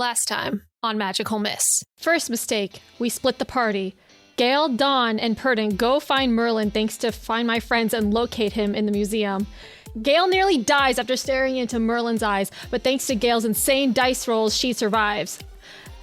Last time on Magical Miss. First mistake, we split the party. Gayle, Dawn, and Purden go find Merlin thanks to Find My Friends and locate him in the museum. Gayle nearly dies after staring into Merlin's eyes, but thanks to Gayle's insane dice rolls, she survives.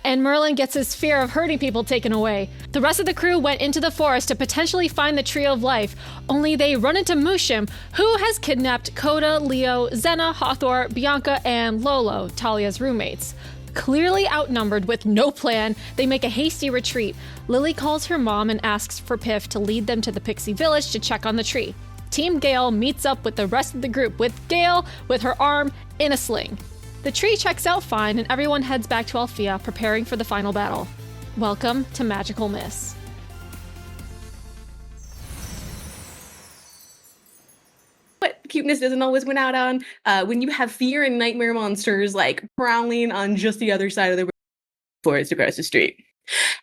And Merlin gets his fear of hurting people taken away. The rest of the crew went into the forest to potentially find the Tree of Life, only they run into Mushim, who has kidnapped Coda, Leo, Zena, Hathor, Bianca, and Lolo, Talia's roommates. Clearly outnumbered with no plan, they make a hasty retreat. Lily calls her mom and asks for Piff to lead them to the Pixie Village to check on the tree. Team Gayle meets up with the rest of the group, with Gayle with her arm in a sling. The tree checks out fine, and everyone heads back to Alfea, preparing for the final battle. Welcome to Magical Miss. What cuteness doesn't always win out on when you have fear and nightmare monsters like prowling on just the other side of the forest across the street.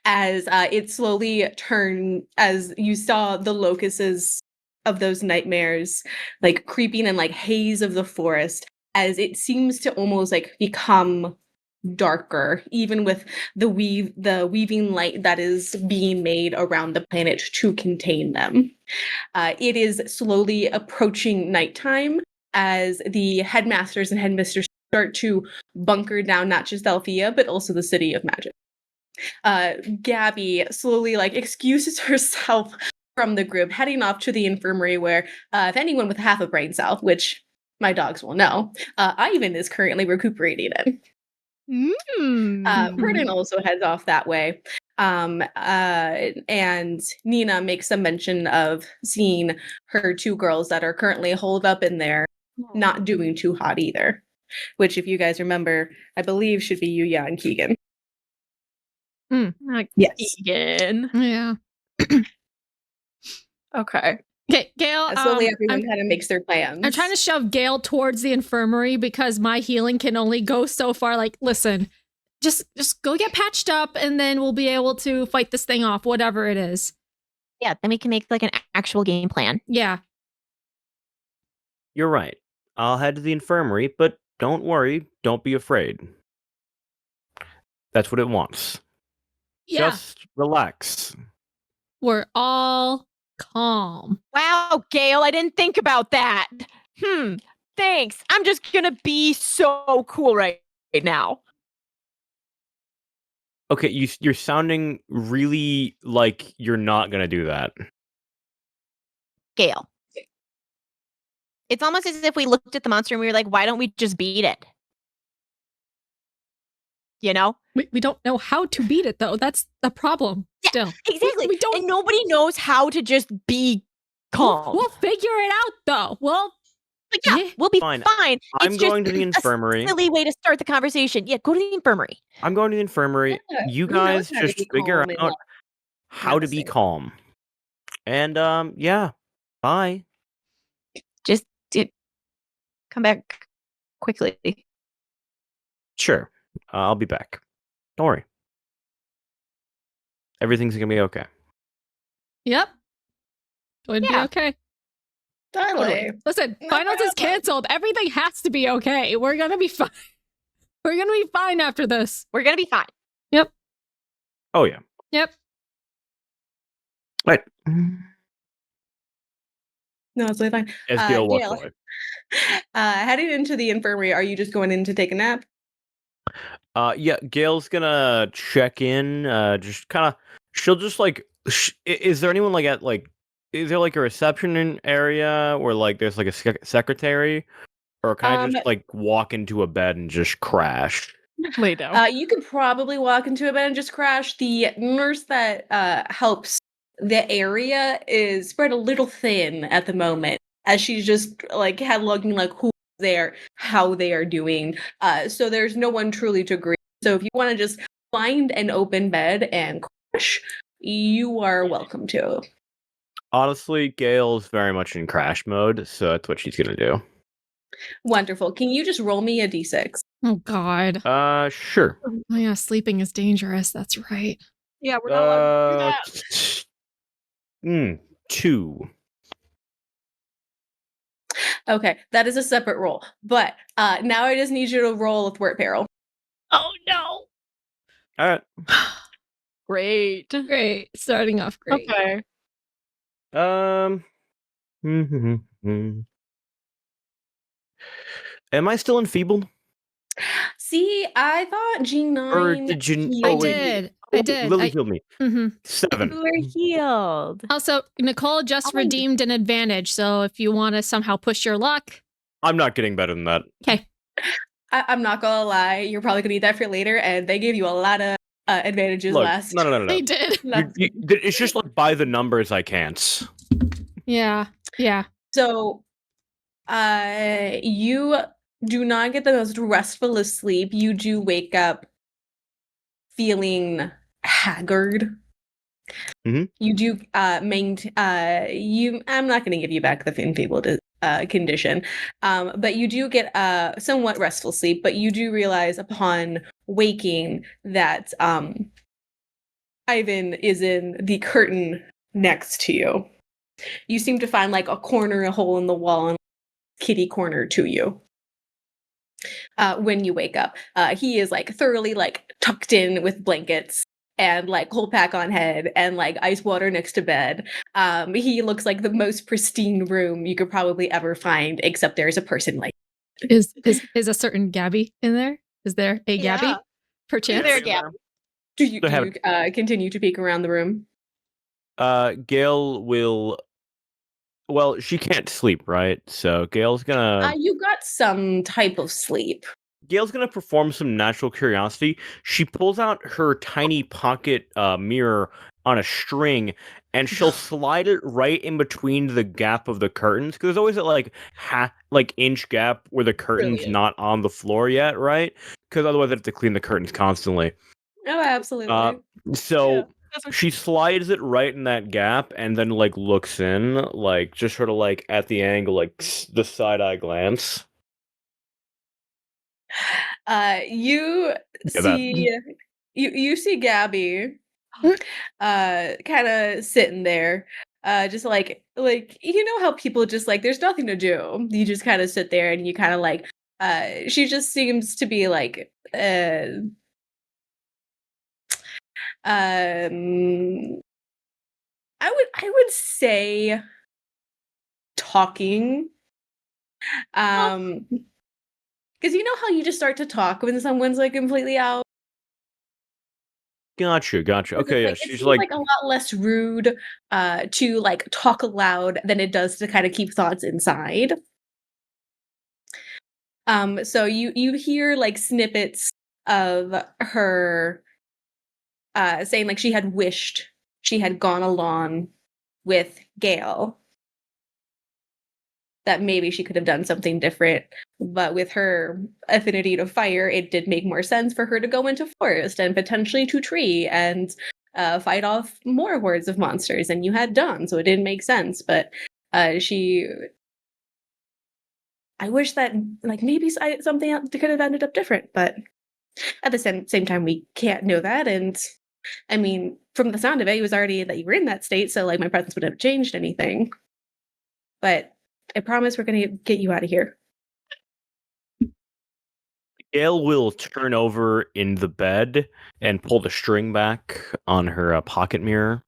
As it slowly turned, as you saw the locusts of those nightmares like creeping in like haze of the forest, as it seems to almost like become darker, even with the weaving light that is being made around the planet to contain them. It is slowly approaching nighttime as the headmasters and headmistresses start to bunker down not just Alfea, but also the city of magic. Gabby slowly excuses herself from the group, heading off to the infirmary where if anyone with half a brain cell, which my dogs will know, Ivan is currently recuperating in. Purden also heads off that way. And Nina makes a mention of seeing her two girls that are currently holed up in there, not doing too hot either. Which, if you guys remember, I believe should be Yuya and Keegan. Yes. Keegan. Yeah. Okay. Okay, Gayle. Slowly everyone kind of makes their plans. I'm trying to shove Gayle towards the infirmary because my healing can only go so far. Like, listen, just go get patched up and then we'll be able to fight this thing off, whatever it is. Yeah, then we can make an actual game plan. Yeah. You're right. I'll head to the infirmary, but don't worry. Don't be afraid. That's what it wants. Yeah. Just relax. We're all calm. Wow, Gayle, I didn't think about that. Thanks. I'm just gonna be so cool right now. Okay, you're sounding really like you're not gonna do that. Gayle. It's almost as if we looked at the monster and we were like, why don't we just beat it? You know? We don't know how to beat it, though. That's the problem. Yeah, still. Exactly. We don't. And nobody knows how to just be calm. We'll figure it out, though. We'll be fine. I'm going to the infirmary. A silly way to start the conversation. Yeah, go to the infirmary. I'm going to the infirmary. Yeah, you guys just figure out how to be calm. And yeah, bye. Just come back quickly. Sure, I'll be back. Don't worry. Everything's gonna be okay. Yep. Going to be okay. Totally. Listen, finals is canceled. Everything has to be okay. We're gonna be fine. We're gonna be fine after this. We're gonna be fine. Yep. Oh yeah. Yep. Right. No, it's really fine. As Gayle walks Gayle, away. Heading into the infirmary, are you just going in to take a nap? Yeah, Gayle's gonna check in. Just kind of. She'll just is there anyone is there a reception area where there's a secretary, or can I just walk into a bed and just crash? Lay down. You could probably walk into a bed and just crash. The nurse that helps the area is spread a little thin at the moment, as she's just cataloging who's there, how they are doing. So there's no one truly to greet. So if you want to just find an open bed and crash, you are welcome to. Honestly, Gayle's very much in crash mode, so that's what she's gonna do. Wonderful. Can you just roll me a d6? Oh God. Sure. Oh yeah, sleeping is dangerous. That's right. Yeah, we're not allowed to do that. 2. Okay, that is a separate roll. But now I just need you to roll with thwart peril. Oh no. All right. Great. Great. Starting off great. Okay. Um. Am I still enfeebled? See, I thought G9 Or did you? healed I Oh, wait. did. Oh, I did. Lily healed me. Mm-hmm. 7. You were healed. Also, Nicole just Oh, redeemed an advantage, so if you want to somehow push your luck, I'm not getting better than that. okay. I'm not gonna lie, you're probably gonna need that for later, and they gave you a lot of advantages Look, last. no. They did. It's just like by the numbers I can't. Yeah. Yeah. So, you do not get the most restful of sleep. You do wake up feeling haggard. Mhm. You do maintain. I'm not going to give you back the enfeebled condition, but you do get somewhat restful sleep. But you do realize upon waking that Ivan is in the curtain next to you. You seem to find like a corner, a hole in the wall, and kitty corner to you. When you wake up, he is like thoroughly like tucked in with blankets and like whole pack on head and like ice water next to bed. He looks like the most pristine room you could probably ever find, except there's a person like. Is a certain Gabby in there? Is there a Gabby? Yeah. Perchance? There, Gab. Do you Go ahead. continue to peek around the room? Gayle will. Well, she can't sleep, right? So Gayle's gonna You got some type of sleep. perform some natural curiosity. She pulls out her tiny pocket mirror on a string, and she'll slide it right in between the gap of the curtains. Because there's always that like inch gap where the curtain's Brilliant. not on the floor yet, right? Because otherwise, I have to clean the curtains constantly. Oh, absolutely. So she slides it right in that gap, and then like looks in, like just sort of like at the angle, like the side eye glance. You Yeah, that. see you see Gabby kind of sitting there just like you know how people just like there's nothing to do, you just kind of sit there and you kind of like she just seems to be like um I would say talking because you know how you just start to talk when someone's like completely out. Gotcha. It's Okay, yeah, like it she's seems like, like a lot less rude to like talk aloud than it does to kind of keep thoughts inside. So you hear like snippets of her saying like she had wished she had gone along with Gayle. That maybe she could have done something different, but with her affinity to fire, it did make more sense for her to go into forest and potentially to tree and fight off more hordes of monsters than you had done. So it didn't make sense. But she, I wish that like maybe something else could have ended up different. But at the same time, we can't know that. And I mean, from the sound of it, it was already that you were in that state, so like my presence wouldn't have changed anything. But I promise we're gonna get you out of here. Gail will turn over in the bed and pull the string back on her pocket mirror.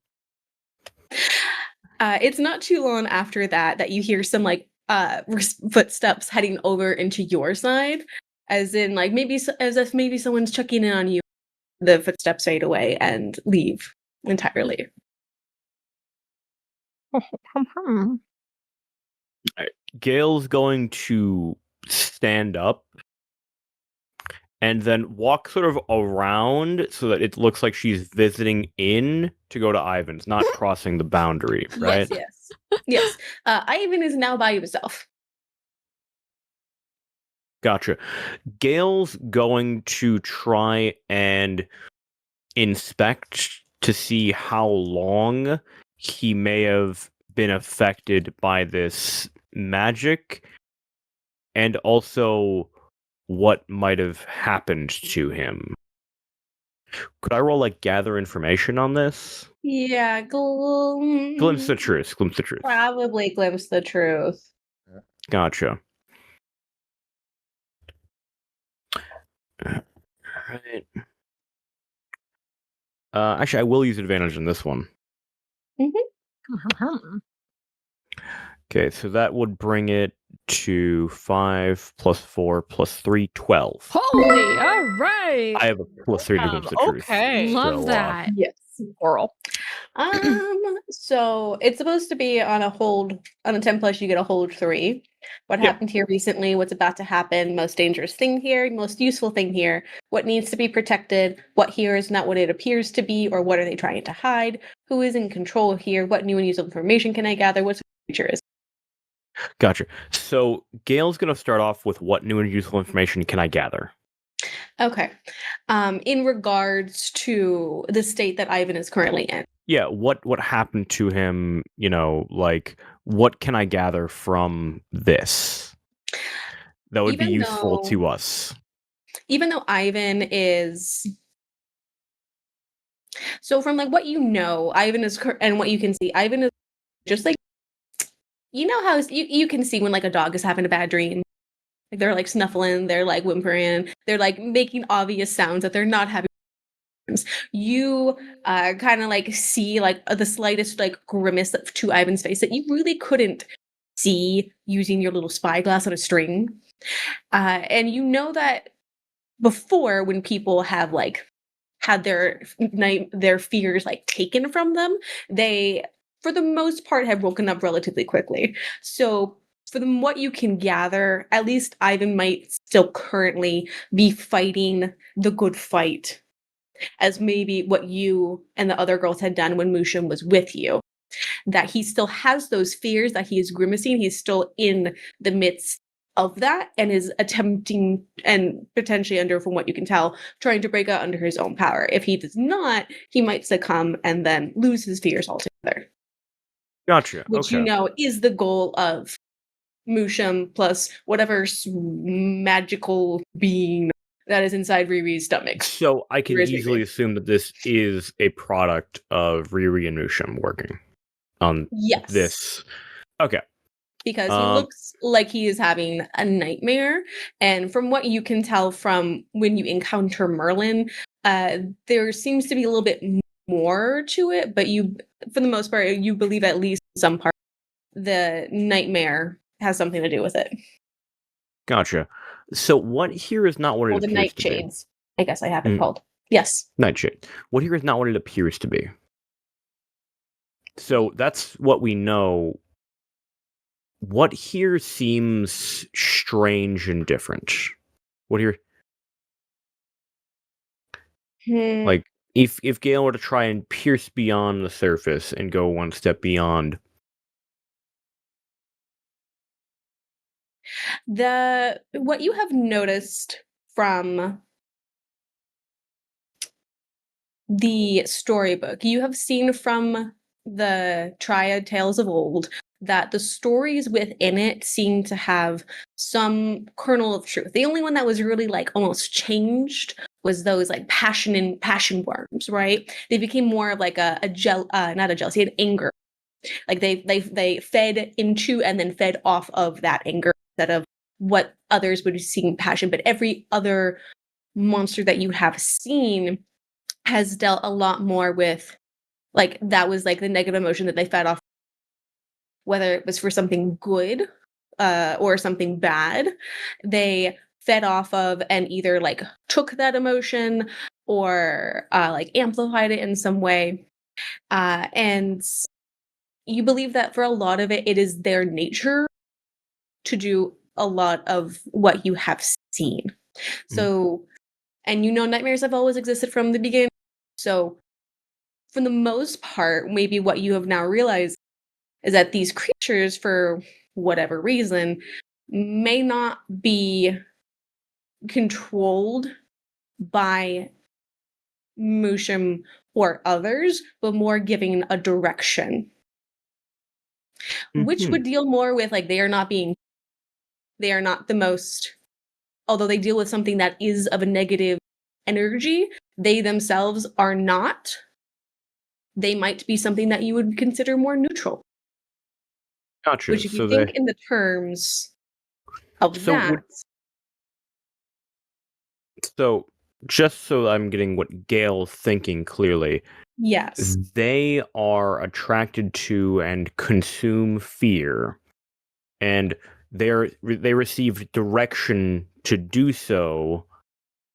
It's not too long after that you hear some like footsteps heading over into your side, as in like maybe as if maybe someone's checking in on you. The footsteps fade away and leave entirely. Gail's going to stand up and then walk sort of around so that it looks like she's visiting in to go to Ivan's, not crossing the boundary, right? Yes. Ivan is now by himself. Gotcha. Gail's going to try and inspect to see how long he may have been affected by this magic, and also what might have happened to him. Could I roll like gather information on this? Yeah, Glimpse the truth. probably glimpse the truth. Gotcha. Alright. Actually, I will use advantage on this one. Okay, so that would bring it to 5 plus 4 plus 3, 12. Holy, all right. I have a plus 3 to glimpse of truth. Okay. Love so, that. Yes. Oral. So it's supposed to be on a hold on a 10 plus, you get a hold 3. What Yep. happened here recently, what's about to happen, most dangerous thing here, most useful thing here, what needs to be protected, what here is not what it appears to be, or what are they trying to hide, who is in control here, what new and useful information can I gather, what the future is. Gotcha. So Gayle's going to start off with what new and useful information can I gather? Okay. In regards to the state that Ivan is currently in. Yeah, what happened to him, like what can I gather from this that would be useful to us? Even though Ivan is so from like what you know, Ivan is and what you can see, Ivan is just like how you can see when like a dog is having a bad dream. Like they're like snuffling, they're like whimpering, they're like making obvious sounds that they're not having. You kind of like see like the slightest like grimace to Ivan's face that you really couldn't see using your little spyglass on a string. And you know that before when people have like had their fears like taken from them, they for the most part have woken up relatively quickly. So from what you can gather, at least Ivan might still currently be fighting the good fight, as maybe what you and the other girls had done when Musham was with you. That he still has those fears, that he is grimacing, he's still in the midst of that and is attempting and potentially under, from what you can tell, trying to break out under his own power. If he does not, he might succumb and then lose his fears altogether. Gotcha. Which okay. Is the goal of Musham plus whatever magical being that is inside Riri's stomach. So I can easily assume that this is a product of Riri and Musham working on this. Okay. Because he looks like he is having a nightmare. And from what you can tell from when you encounter Merlin, there seems to be a little bit more to it, but you, for the most part, you believe at least some part the nightmare has something to do with it. Gotcha. So what here is not what it the appears to be. nightshades, I guess I have it called. Yes. Nightshade. What here is not what it appears to be. So that's what we know. What here seems strange and different? What here? Like, if Gayle were to try and pierce beyond the surface and go one step beyond. What you have noticed from the storybook, you have seen from the Triad Tales of Old that the stories within it seem to have some kernel of truth. The only one that was really like almost changed was those like passion worms, right? They became more of like not a jealousy, an anger. Like they fed into and then fed off of that anger instead of what others would see passion. But every other monster that you have seen has dealt a lot more with like that was like the negative emotion that they fed off, whether it was for something good or something bad. They fed off of and either like took that emotion or like amplified it in some way. And you believe that for a lot of it, it is their nature to do a lot of what you have seen. So, and nightmares have always existed from the beginning. So, for the most part, maybe what you have now realized is that these creatures, for whatever reason, may not be controlled by Musham or others, but more giving a direction. Which would deal more with like they are not the most, although they deal with something that is of a negative energy, they themselves are not. They might be something that you would consider more neutral. Gotcha. Which if you think in the terms of that. So just so I'm getting what Gale's thinking clearly, Yes. they are attracted to and consume fear, and they receive direction to do so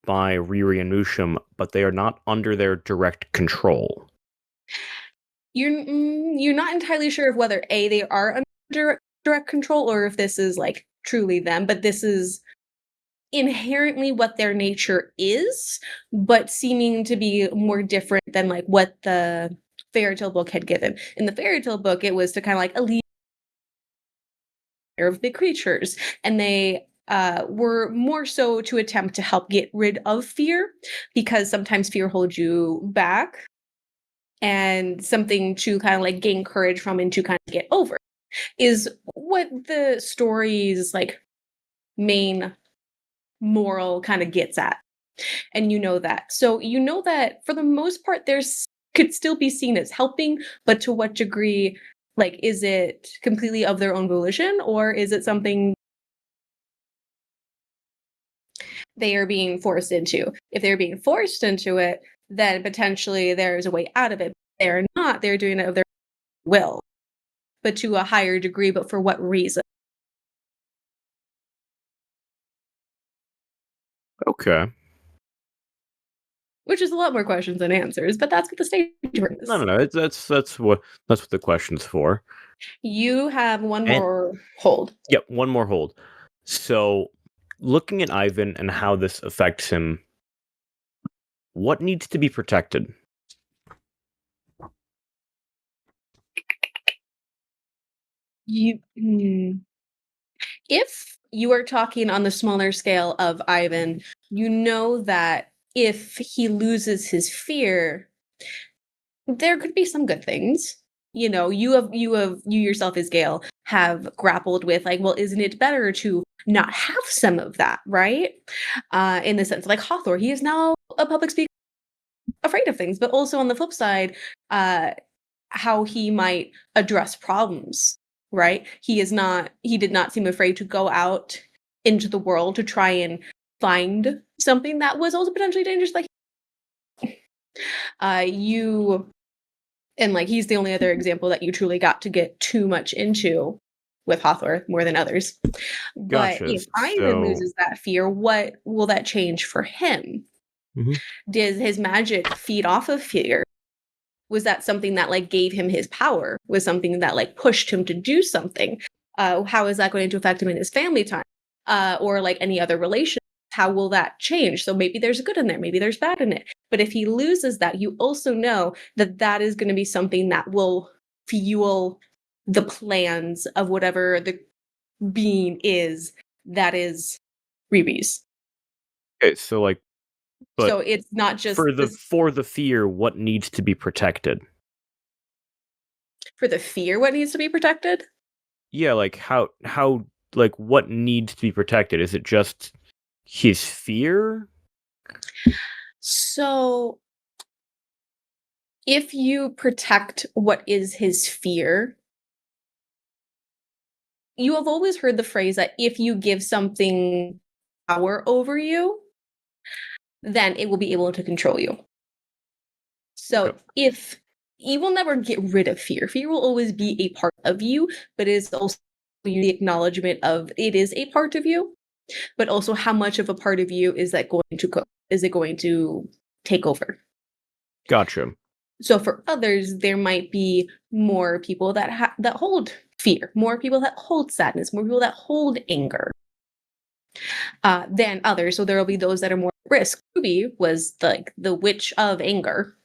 by Riri and Mushum, but they are not under their direct control. You're not entirely sure of whether they are under direct control or if this is like truly them, but this is inherently what their nature is, but seeming to be more different than like what the fairy tale book had given. In the fairy tale book, it was to kind of like alleviate of big creatures, and they were more so to attempt to help get rid of fear, because sometimes fear holds you back, and something to kind of like gain courage from and to kind of get over is what the story's like main moral kind of gets at. And you know that. So you know that for the most part, there's could still be seen as helping, but to what degree, like, is it completely of their own volition, or is it something they are being forced into? If they're being forced into it, then potentially there's a way out of it. If they're not, they're doing it of their will, but to a higher degree, but for what reason? Okay. Which is a lot more questions than answers, but that's what the stage is. No. That's what the question's for. You have one And- more hold. Yep, one more hold. So, looking at Ivan and how this affects him, what needs to be protected? If you are talking on the smaller scale of Ivan, you know that if he loses his fear, there could be some good things. You know, you yourself as Gayle have grappled with like, well, isn't it better to not have some of that, right? In the sense, like Hawthorne, he is now a public speaker, afraid of things, but also on the flip side, how he might address problems, right? He did not seem afraid to go out into the world to try and find something that was also potentially dangerous. Like he's the only other example that you truly got to get too much into with Hawthorne more than others. But Gotcha. if Ivan loses that fear, what will that change for him? Mhm. Does his magic feed off of fear? Was that something that like gave him his power? Was something that like pushed him to do something? How is that going to affect him in his family time? Or like any other relation? How will that change? So maybe there's good in there, maybe there's bad in it. But if he loses that, you also know that that is going to be something that will fuel the plans of whatever the being is that is Riri's. Okay, so like, but So it's not just for the fear, what needs to be protected? for the fear what needs to be protected. Yeah, like how like what needs to be protected? Is it just his fear? So if you protect what is his fear, you have always heard the phrase that if you give something power over you, then it will be able to control you. So Okay. if you will never get rid of fear, fear will always be a part of you, but it is also the acknowledgement of it is a part of you, but also how much of a part of you is that going to cook? Is it going to take over? Gotcha. So for others, there might be more people that that hold fear, more people that hold sadness, more people that hold anger than others. So there will be those that are more at risk. Ruby was like the witch of anger,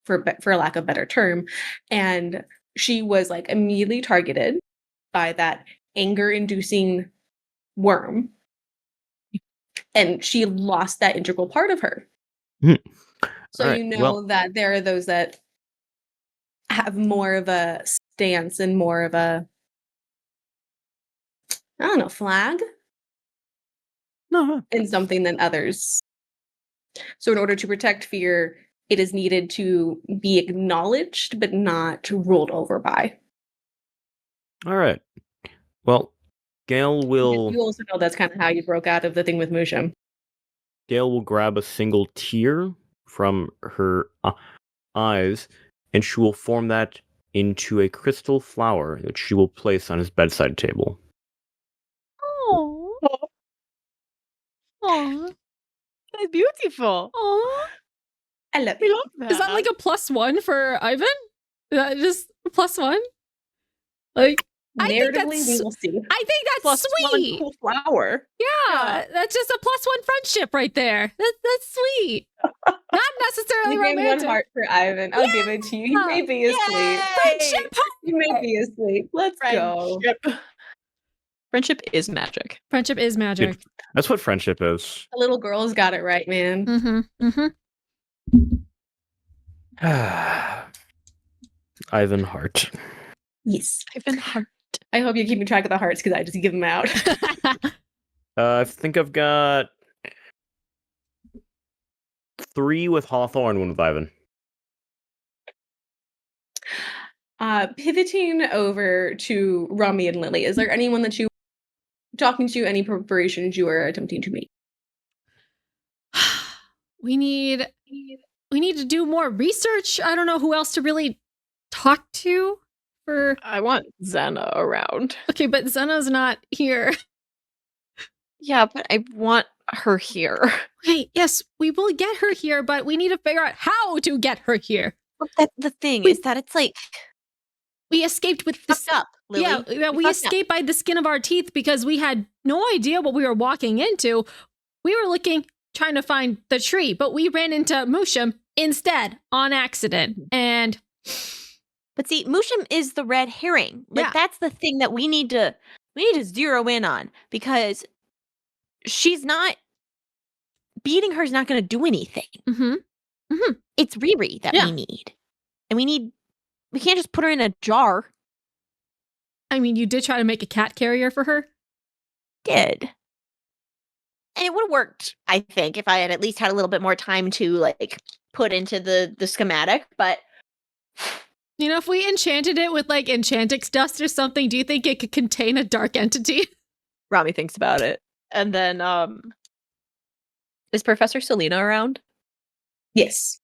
for lack of a better term, and she was like immediately targeted by that anger-inducing worm, and she lost that integral part of her. Hmm. So All right, you know well- that there are those that have more of a stance and more of a, I don't know, flag No, in something than others. So in order to protect fear, it is needed to be acknowledged but not ruled over by. all right. Well, Gayle will. You also know that's kind of how you broke out of the thing with Musham. Gayle will grab a single tear from her eyes, and she will form that into a crystal flower that she will place on his bedside table. Oh. Oh. That's beautiful. Oh. I love We you. love that. Is that like a +1 for Ivan? Is that just a +1? Like, I think Narratively, we that's will see. I think that's +1 sweet. cool flower? Yeah, that's just a +1 friendship right there. That's sweet. Not necessarily You gained one romantic. heart for Ivan. I'll give it to you. He may be asleep. Friendship. He may be asleep. Let's go. Friendship is magic. Friendship is magic. That's what friendship is. The little girl's got it right, man. Mm-hmm. Mm-hmm. Ivan Hart. Yes. Ivan Hart. I hope you're keeping track of the hearts because I just give them out. I think I've got 3 with Hawthorne, 1 with Ivan. Pivoting over to Romi and Lily, is there anyone that you talking to, any preparations you are attempting to make? we need to do more research. I don't know who else to really talk to for I want Xena around. Okay, but Zena's not here. Yeah, but I want her here. Okay, yes, we will get her here, but we need to figure out how to get her here. But that's the thing is that it's like We escaped with this. fucked up, Lily. Yeah, we fucked up. escaped by the skin of our teeth because we had no idea what we were walking into. We were trying to find the tree, but we ran into Musham instead on accident. And But see, Musham is the red herring. Like Yeah. that's the thing that we need to zero in on because she's not beating her is not going to do anything. mhm. It's Riri that Yeah. we need. And we can't just put her in a jar. I mean, you did try to make a cat carrier for her. Did. And it would have worked, I think, if I had at least had a little bit more time to like put into the schematic, but You know, if we enchanted it with like Enchantix dust or something, do you think it could contain a dark entity? Rami thinks about it. And then is Professor Selena around? Yes.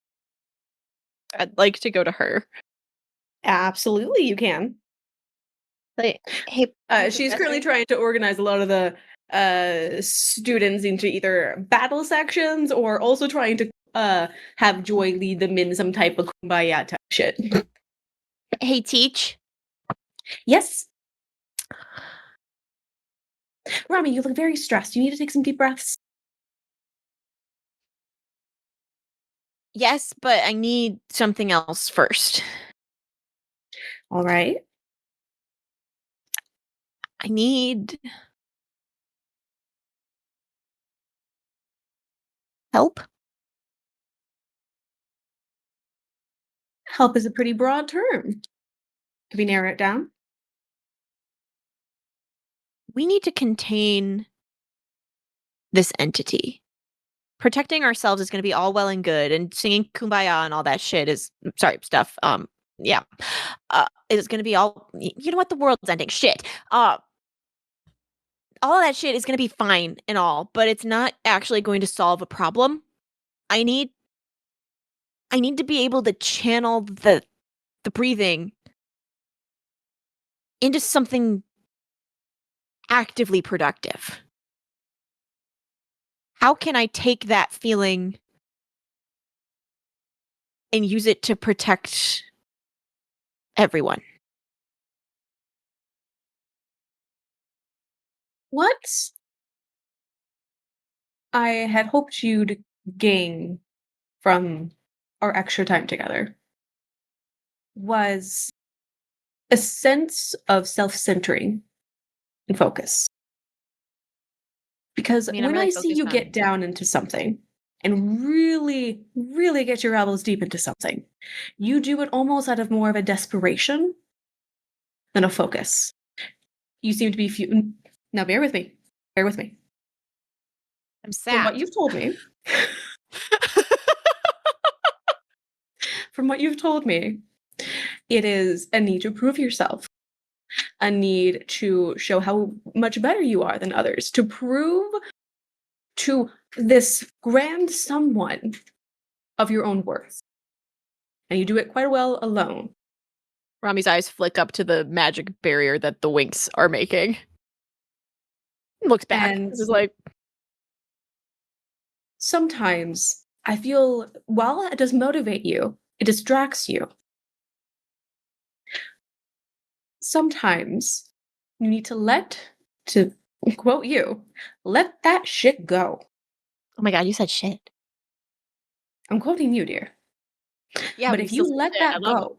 I'd like to go to her. Absolutely, you can. like, hey, She's Professor? currently trying to organize a lot of the students into either battle sections or also trying to have Joy lead them in some type of kumbaya type shit. Hey, Teach. Yes. Rami, you look very stressed. You need to take some deep breaths. Yes, but I need something else first. All right. I need help. Help is a pretty broad term. Can we narrow it down? We need to contain this entity. Protecting ourselves is going to be all well and good, and singing "Kumbaya" and all that shit is stuff. Yeah, it's going to be all. You know what? The world's ending. Shit. All of that shit is going to be fine and all, but it's not actually going to solve a problem. I need to be able to channel the breathing into something actively productive. How can I take that feeling and use it to protect everyone? What I had hoped you'd gain from our extra time together was a sense of self-centering and focus. Because I mean, I'm when really I see focused you on- get down into something and really, really get your elbows deep into something, you do it almost out of more of a desperation than a focus. You seem to be now bear with me. Bear with me. I'm From what sad. you've told me, it is a need to prove yourself, a need to show how much better you are than others, to prove to this grand someone of your own worth. And you do it quite well alone. Rami's eyes flick up to the magic barrier that the Winx are making. Looks back. And This is like, sometimes I feel while it does motivate you, it distracts you. Sometimes you need to quote you, let that shit go. Oh my god, you said shit. I'm quoting you, dear. yeah, But we if still you say let shit. I that love go,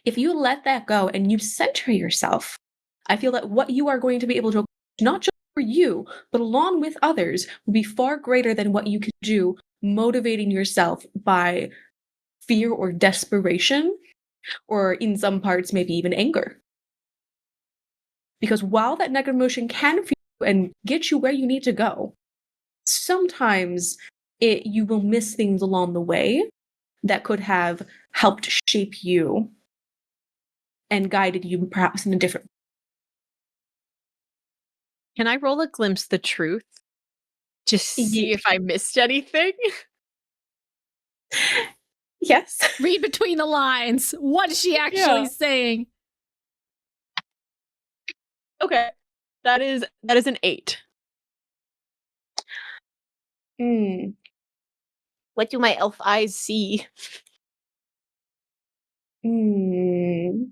if you let that go and you center yourself, I feel that what you are going to be able to accomplish, not just for you, but along with others, will be far greater than what you can do motivating yourself by fear or desperation, or in some parts, maybe even anger. Because while that negative emotion can feel you and get you where you need to go, sometimes you will miss things along the way that could have helped shape you and guided you perhaps in a different. Can I roll a glimpse the truth? Just see if I missed anything? Yes. Read between the lines. What is she actually Yeah. saying? Okay. That is an 8. What do my elf eyes see? You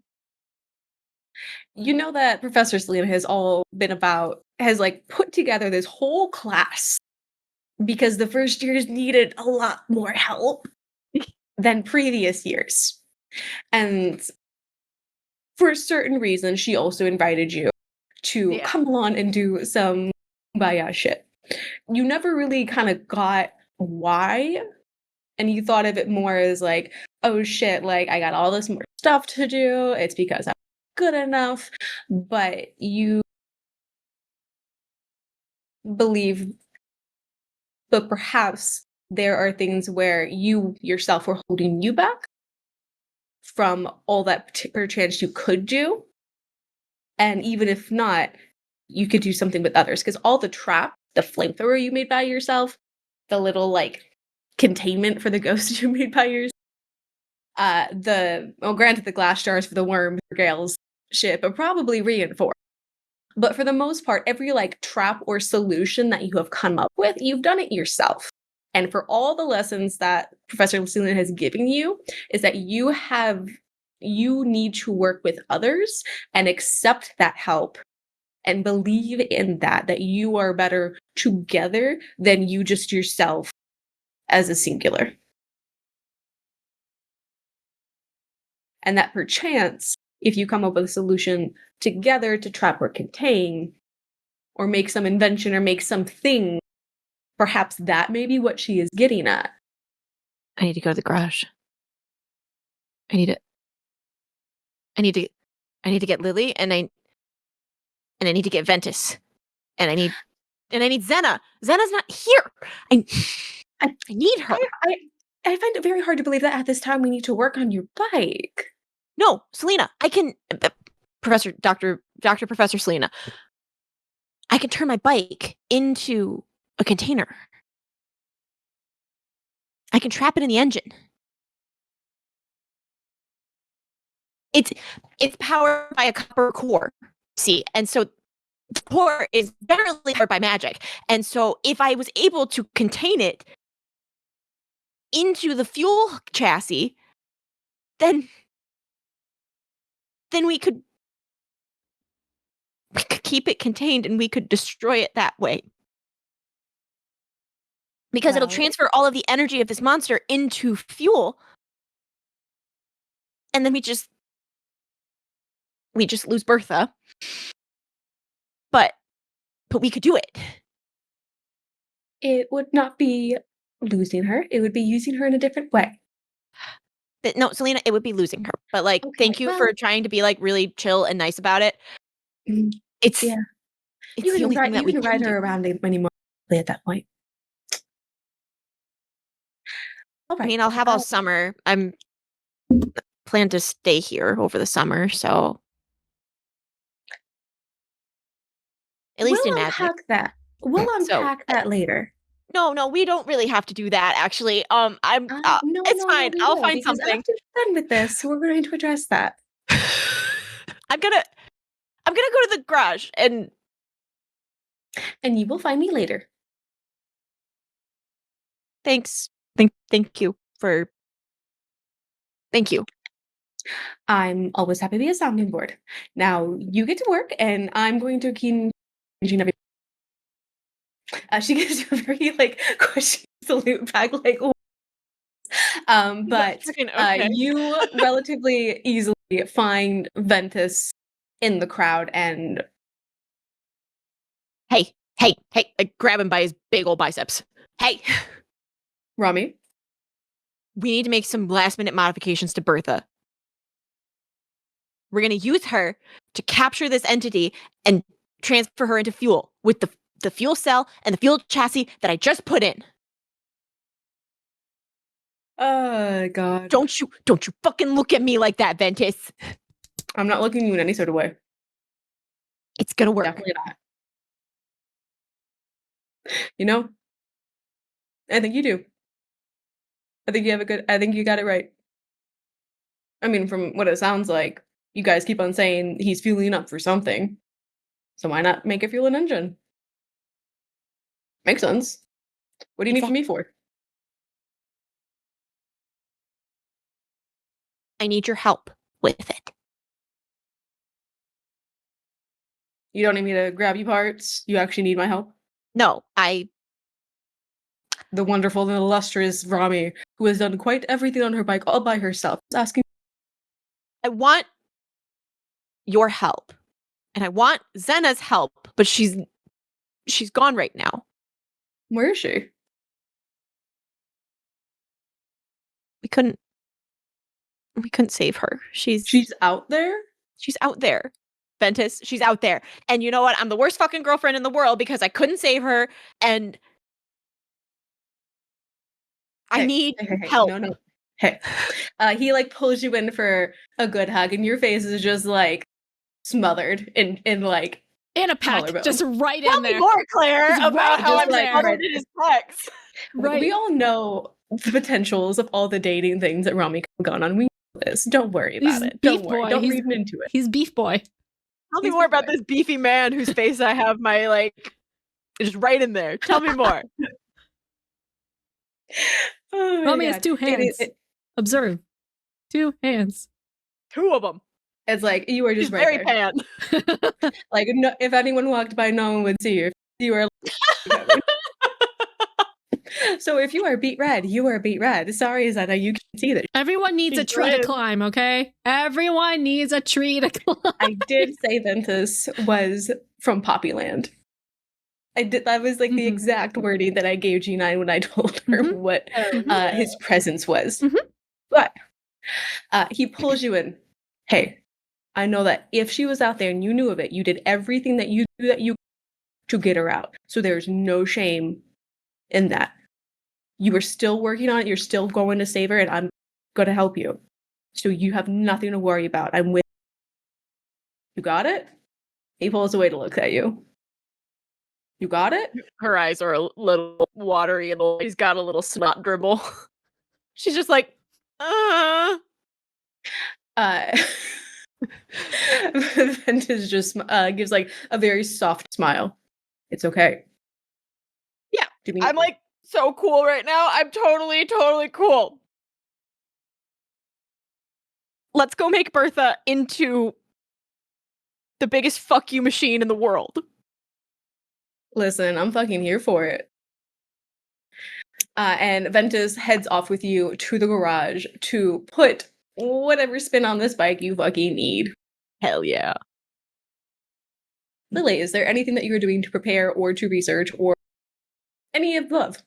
know that Professor Selena has like put together this whole class because the first years needed a lot more help than previous years. And for a certain reason, she also invited you to Yeah. come along and do some kumbaya shit. You never really kind of got why, and you thought of it more as like, oh shit, like I got all this more stuff to do. It's because I'm good enough. But you believe, but perhaps there are things where you yourself were holding you back from all that perchance you could do. And even if not, you could do something with others. Because all the trap, the flamethrower you made by yourself, the little like containment for the ghost you made by yourself, granted the glass jars for the worm for Gale's ship are probably reinforced. But for the most part, every like trap or solution that you have come up with, you've done it yourself. And for all the lessons that Professor Lucilian has given you, is that you need to work with others and accept that help and believe in that you are better together than you just yourself as a singular. And that perchance, if you come up with a solution together to trap or contain, or make some invention or make something, perhaps that may be what she is getting at. I need to go to the garage. I need to get Lily, and I need to get Ventus. And I need Xena. Xena's not here. I need her. I find it very hard to believe that at this time we need to work on your bike. No, Selena, I can Dr. Professor Selena. I can turn my bike into a container. I can trap it in the engine. It's powered by a copper core. See, and so the core is generally powered by magic. And so if I was able to contain it into the fuel chassis, then we could keep it contained and we could destroy it that way. Because it'll transfer all of the energy of this monster into fuel. And then we just lose Bertha. But we could do it. It would not be losing her. It would be using her in a different way. But no, Selena, it would be losing her. But like, Okay, thank you for trying to be like really chill and nice about it. It's yeah. It's You the only thing that we can can ride her do. around anymore at that point. All right. I mean, I'll have all summer. I'm plan to stay here over the summer, so at least in we'll magic. unpack that. We'll So- unpack that later. No, we don't really have to do that. Actually, No, it's fine. we I'll will, find because something. After we're done with this, we're going to address that. I'm gonna go to the garage and And you will find me later. thanks. Thank you for. Thank you. I'm always happy to be a sounding board. Now you get to work, and I'm going to keep changing every. She gives you a very question salute back, but Okay. you relatively easily find Ventus in the crowd, and Hey! I grab him by his big old biceps. Hey! Romi. We need to make some last minute modifications to Bertha. We're gonna use her to capture this entity and transfer her into fuel with the fuel cell and the fuel chassis that I just put in. Oh God! Don't you fucking look at me like that, Ventus. I'm not looking at you in any sort of way. It's gonna work. Definitely not. You know, I think you do. I think you got it right. I mean, from what it sounds like, you guys keep on saying he's fueling up for something. So why not make it fuel an engine? Makes sense. What do you need from me for? I need your help with it. You don't need me to grab you parts? You actually need my help? No, The wonderful and illustrious Romi, who has done quite everything on her bike all by herself, is asking. I want your help. And I want Zena's help, but she's gone right now. Where is she? We couldn't save her. She's out there? She's out there. Ventus, she's out there. And you know what? I'm the worst fucking girlfriend in the world because I couldn't save her and I need help. No. Hey. He pulls you in for a good hug, and your face is just smothered in In a peck, collarbone. just right Tell in me there. more, Claire, Just about right how in I'm there. smothered in his pecs. Right. We all know the potentials of all the dating things that Romi could have gone on. We know this. Don't worry about He's it. beef Don't worry. boy. Don't He's- read into it. He's beef boy. Tell me He's more beef about boy. this beefy man whose face I have my just right in there. Tell me more. Oh my Romi has God. 2 hands. Observe. 2 hands. 2 of them. It's you are She's just right very there. pan. No, if anyone walked by, no one would see you. You are. So if you are beat red, you are beat red. Sorry, Zeta, you can see that. Everyone needs a She's tree to red. climb, okay? Everyone needs a tree to climb. I did say Ventus was from Poppyland. I did. That was the Mhm. exact wording that I gave G9 when I told her Mhm. what Mhm. his presence was. Mhm. But he pulls you in. Hey, I know that if she was out there and you knew of it, you did everything that you to get her out. So there's no shame in that. You are still working on it. You're still going to save her, and I'm going to help you. So you have nothing to worry about. I'm with you. Got it? He pulls away to look at you. You got it? Her eyes are a little watery and he's got a little snot dribble. She's just like, Ventus just gives a very soft smile. It's okay. Yeah, Do we- I'm so cool right now. I'm totally cool. Let's go make Bertha into the biggest fuck you machine in the world. Listen, I'm fucking here for it. And Ventus heads off with you to the garage to put whatever spin on this bike you fucking need. Hell yeah. Lily, is there anything that you are doing to prepare or to research or any of the above?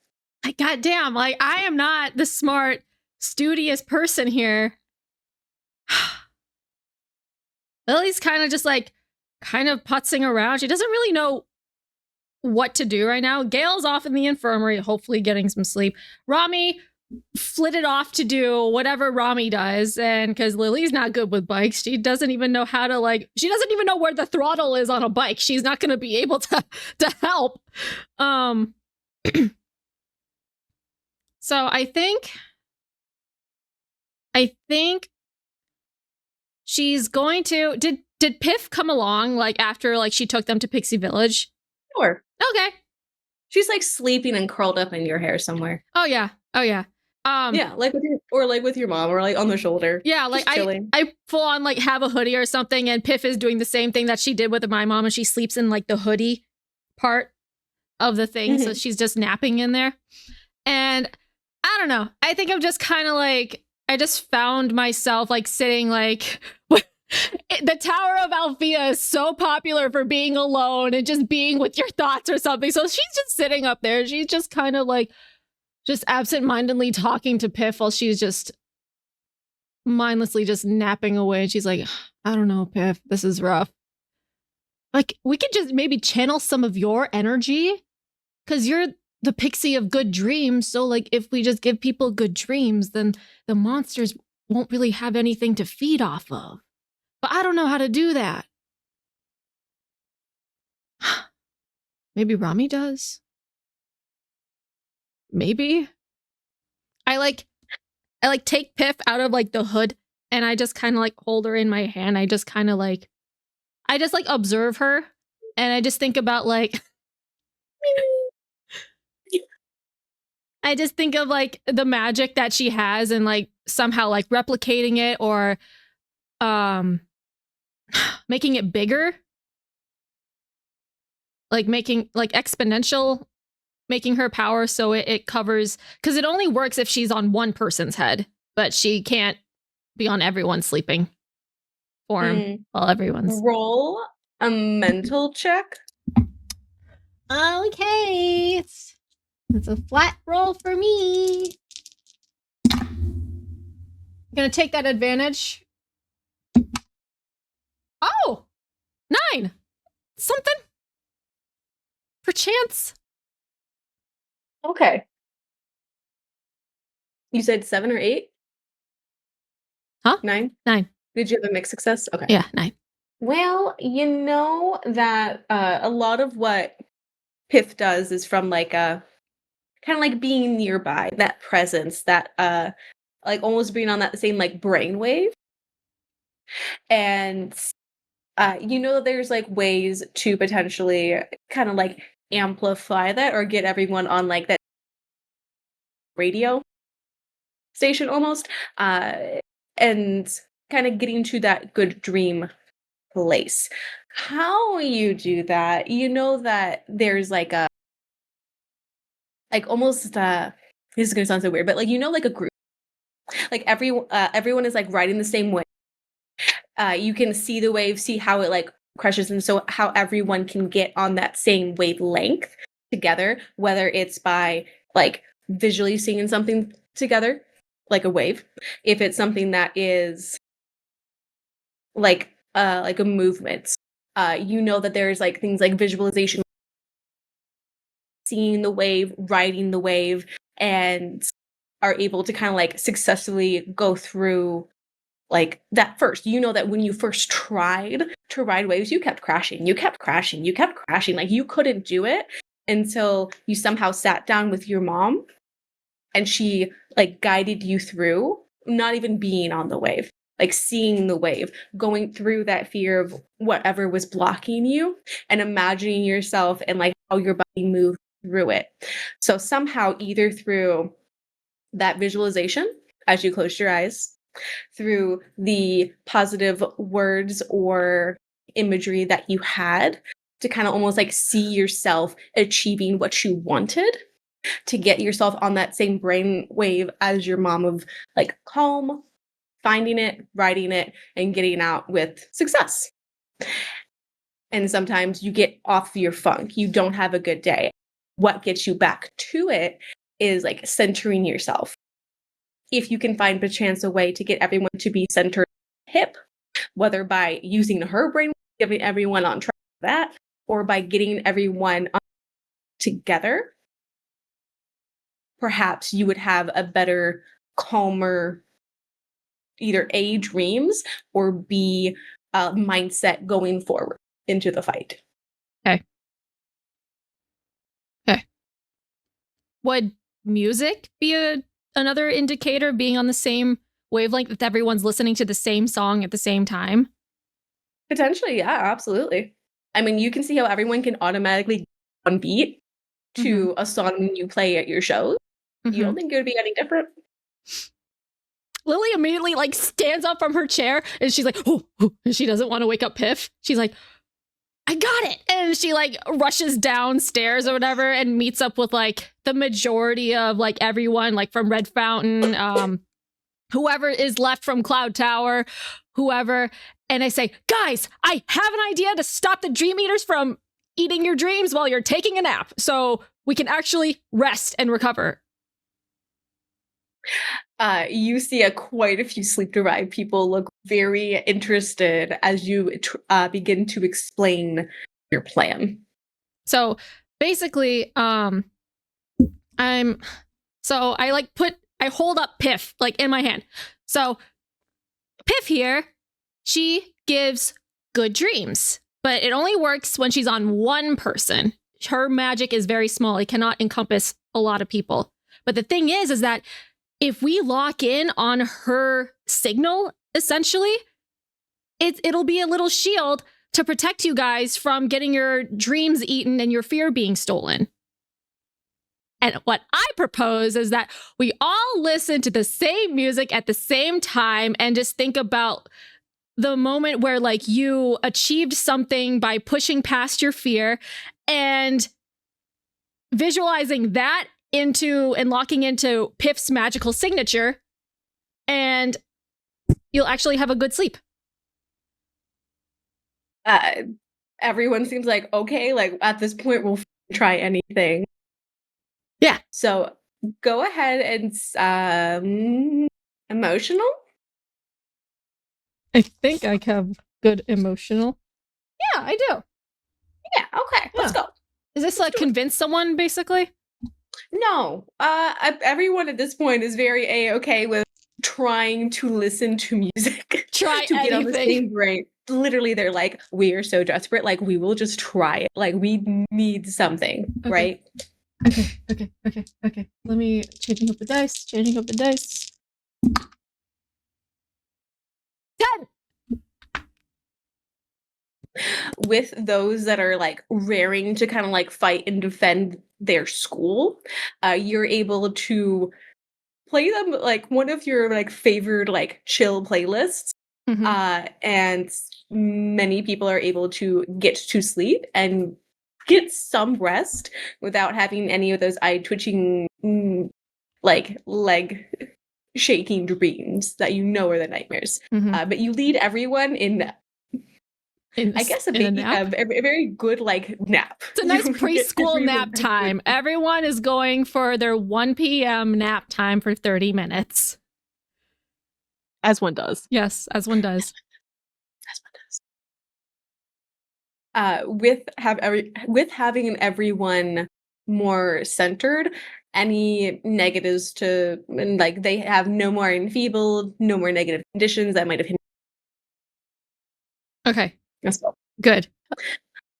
Goddamn, I am not the smart, studious person here. Lily's kind of just kind of putzing around. She doesn't really know what to do right now. Gayle's off in the infirmary, hopefully getting some sleep. Romi flitted off to do whatever Romi does. And because Lily's not good with bikes, she doesn't even know how to she doesn't even know where the throttle is on a bike. She's not going to be able to help. So I think she's going to, did Piff come along after she took them to Pixie Village? Sure. Okay. She's sleeping and curled up in your hair somewhere. Oh yeah. Yeah, with your mom or on the shoulder. Yeah, I full on have a hoodie or something, and Piff is doing the same thing that she did with my mom, and she sleeps in the hoodie part of the thing, so she's just napping in there. And I don't know. I think I'm just kind of I just found myself sitting the Tower of Alfea is so popular for being alone and just being with your thoughts or something. So she's just sitting up there. She's just kind of just absentmindedly talking to Piff while she's just mindlessly just napping away. And she's like, I don't know, Piff, this is rough. We could just maybe channel some of your energy because you're the pixie of good dreams. So if we just give people good dreams, then the monsters won't really have anything to feed off of. But I don't know how to do that. Maybe Romi does. Maybe. I take Piff out of the hood and I just kind of hold her in my hand. I just kind of I just observe her and I just think about I just think of the magic that she has and somehow replicating it or making it bigger. Making exponential, making her power so it covers, because it only works if she's on one person's head, but she can't be on everyone's sleeping form while everyone's. Roll a mental check. Okay, it's a flat roll for me. I'm gonna take that advantage. Oh, 9. Something. Perchance. Okay. You said 7 or 8? Huh? 9? 9. Did you have a mixed success? Okay. Yeah, 9. Well, you know that a lot of what Piff does is from a kind of being nearby, that presence, that almost being on that same brainwave. And you know that there's ways to potentially kind of amplify that or get everyone on that radio station almost, and kind of getting to that good dream place. How you do that, you know that there's a almost this is gonna sound so weird, but a group, everyone is riding the same way. You can see the wave, see how it crushes, and so how everyone can get on that same wavelength together, whether it's by visually seeing something together, like a wave, if it's something that is like a movement. You know that there's things like visualization, seeing the wave, riding the wave, and are able to kind of successfully go through that first. You know that when you first tried to ride waves, you kept crashing, you kept crashing, you kept crashing. You couldn't do it until you somehow sat down with your mom and she guided you through, not even being on the wave, seeing the wave, going through that fear of whatever was blocking you and imagining yourself and how your body moved through it. So somehow, either through that visualization as you closed your eyes, through the positive words or imagery that you had to kind of almost see yourself achieving what you wanted, to get yourself on that same brain wave as your mom of calm, finding it, writing it, and getting out with success. And sometimes you get off your funk. You don't have a good day. What gets you back to it is centering yourself. If you can find perchance a way to get everyone to be centered hip, whether by using her brain, giving everyone on track for that, or by getting everyone together perhaps you would have a better, calmer, either A, dreams, or B, mindset going forward into the fight. Would music be another indicator, being on the same wavelength, if everyone's listening to the same song at the same time? Potentially, yeah, absolutely. I mean, you can see how everyone can automatically get on beat to a song you play at your shows. You don't think it would be any different? Lily immediately like stands up from her chair and she's like, oh, and she doesn't want to wake up Piff. She's like, I got it. And she like rushes downstairs or whatever and meets up with like the majority of like everyone, like from Red Fountain, whoever is left from Cloud Tower, whoever. And I say, guys, I have an idea to stop the Dream Eaters from eating your dreams while you're taking a nap, so we can actually rest and recover. You see quite a few sleep-deprived people look very interested as you begin to explain your plan. So basically, I hold up Piff like in my hand. So Piff here, she gives good dreams, but it only works when she's on one person. Her magic is very small. It cannot encompass a lot of people. But the thing is that if we lock in on her signal, essentially, it'll be a little shield to protect you guys from getting your dreams eaten and your fear being stolen. And what I propose is that we all listen to the same music at the same time and just think about the moment where like you achieved something by pushing past your fear and visualizing that into and locking into Piff's magical signature, and you'll actually have a good sleep. Everyone seems like, okay, like at this point we'll try anything. Yeah. So go ahead and emotional. I think I have good emotional. Yeah, I do. Yeah, okay, let's go. Is this like convince someone, basically? No, everyone at this point is very A-okay with trying to listen to music. Try to anything. Get on the same brain. Literally, they're like, we are so desperate, like, we will just try it. Like, we need something, Okay. right? Okay. Let me changing up the dice. 10! With those that are like raring to kind of like fight and defend their school, you're able to play them like one of your like favored like chill playlists. And many people are able to get to sleep and get some rest without having any of those eye twitching like leg shaking dreams that you know are the nightmares. But you lead everyone in I guess a very good like nap. It's a nice preschool nap time. Everyone is going for their 1 p.m. nap time for 30 minutes. As one does. Yes, as one does. With having everyone more centered, any negatives to like they have no more enfeebled, no more negative conditions that might have hindered. Okay. That's well. Good.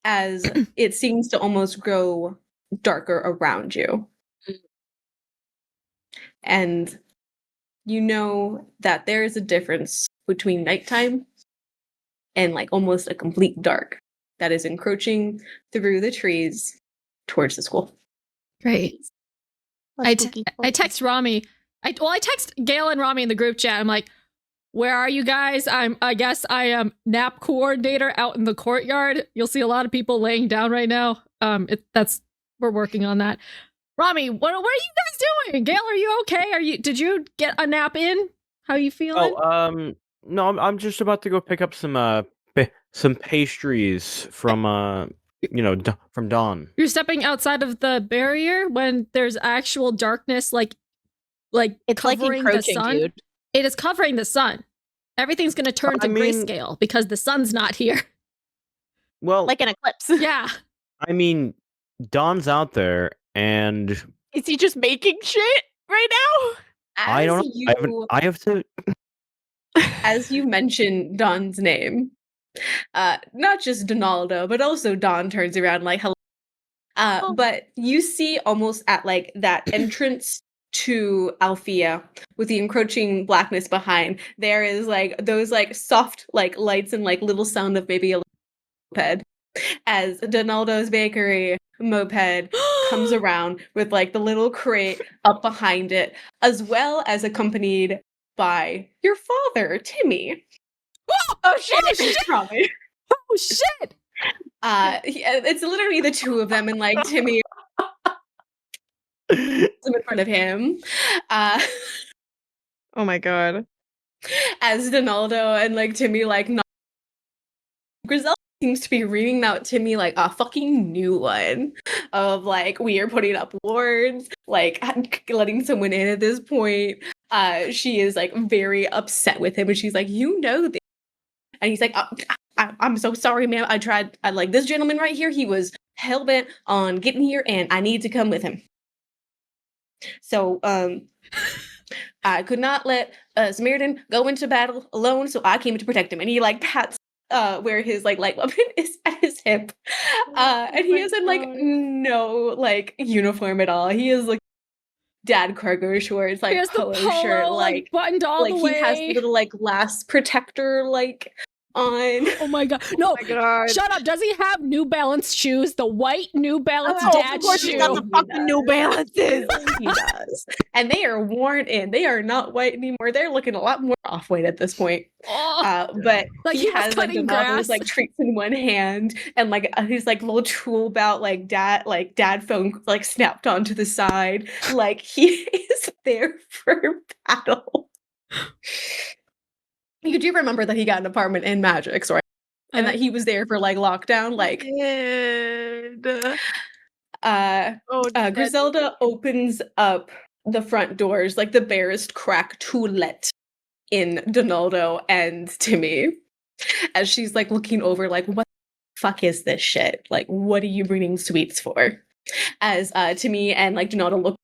As it seems to almost grow darker around you. And you know that there is a difference between nighttime and like almost a complete dark that is encroaching through the trees towards the school. Great. I text Romi. I text Gayle and Romi in the group chat. I'm like, where are you guys? I guess I am nap coordinator out in the courtyard. You'll see a lot of people laying down right now. We're working on that. Romi, what are you guys doing? Gayle, are you okay? Did you get a nap in? How are you feeling? Oh, no, I'm just about to go pick up some pastries from from Dawn. You're stepping outside of the barrier when there's actual darkness, like it's covering like the sun. Dude. It is covering the sun. Everything's going to turn to grayscale because the sun's not here. Well, like an eclipse. Yeah. I mean, Dawn's out there, and Is he just making shit right now? I don't know. I have to. As you mention Don's name, not just Donaldo, but also Don turns around like, hello. But you see almost at like that entrance to Alfea with the encroaching blackness behind, there is like those like soft like lights and like little sound of maybe a moped as Donaldo's Bakery moped comes around with like the little crate up behind it, as well as accompanied by your father, Timmy. Oh shit! Probably. Oh shit! It's literally the two of them, and like Timmy in front of him. Oh my god. As Donaldo and like Timmy like Griselda seems to be reading out Timmy like a fucking new one of like, we are putting up wards, like letting someone in at this point. She is like very upset with him, and she's like, you know this. And he's like, I'm so sorry, ma'am. I like this gentleman right here. He was hell-bent on getting here, and I need to come with him. So, I could not let Samaritan go into battle alone, so I came to protect him. And he like pats where his like light weapon is at his hip. And he is in like no like uniform at all. He is like dad cargo shorts, like polo shirt, like buttoned all the way. He has the little like glass protector like on. Oh my god! No, Oh my god. Shut up! Does he have New Balance shoes? The white New Balance dad Of course shoe. he's got the fucking New Balances. He does, and they are worn in. They are not white anymore. They're looking a lot more off-white at this point. But like he has like the Donaldo's like treats in one hand, and like his like little tool belt, like dad phone, like snapped onto the side. Like he is there for battle. You do remember that he got an apartment in Magic's, right? And that he was there for like lockdown, like. Griselda opens up the front doors, like the barest crack to let in Donaldo and Timmy, as she's like looking over, like, what the fuck is this shit? Like, what are you bringing sweets for? As Timmy and like Donaldo look,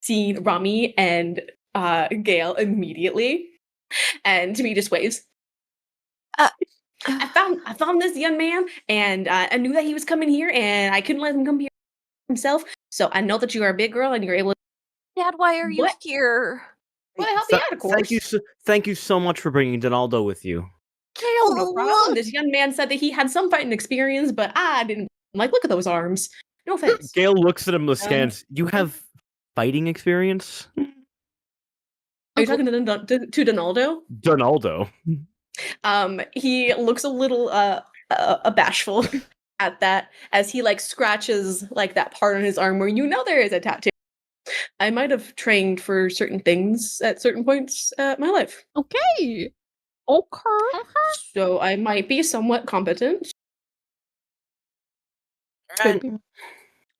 seeing Romi and Gayle immediately, and Timmy just waves. I found this young man, and I knew that he was coming here, and I couldn't let him come here himself. So I know that you are a big girl, and you're able to. Dad, why are you here? Well, to help you out, of course. Thank you so much for bringing Donaldo with you. Gayle, no problem. This young man said that he had some fighting experience, but I didn't. Like, look at those arms. No offense. Gayle looks at him with scans. You have fighting experience? Are you talking to Donaldo? Donaldo. He looks a little bashful at that, as he like scratches like that part on his arm where you know there is a tattoo. I might have trained for certain things at certain points in my life. Okay. So I might be somewhat competent. Right.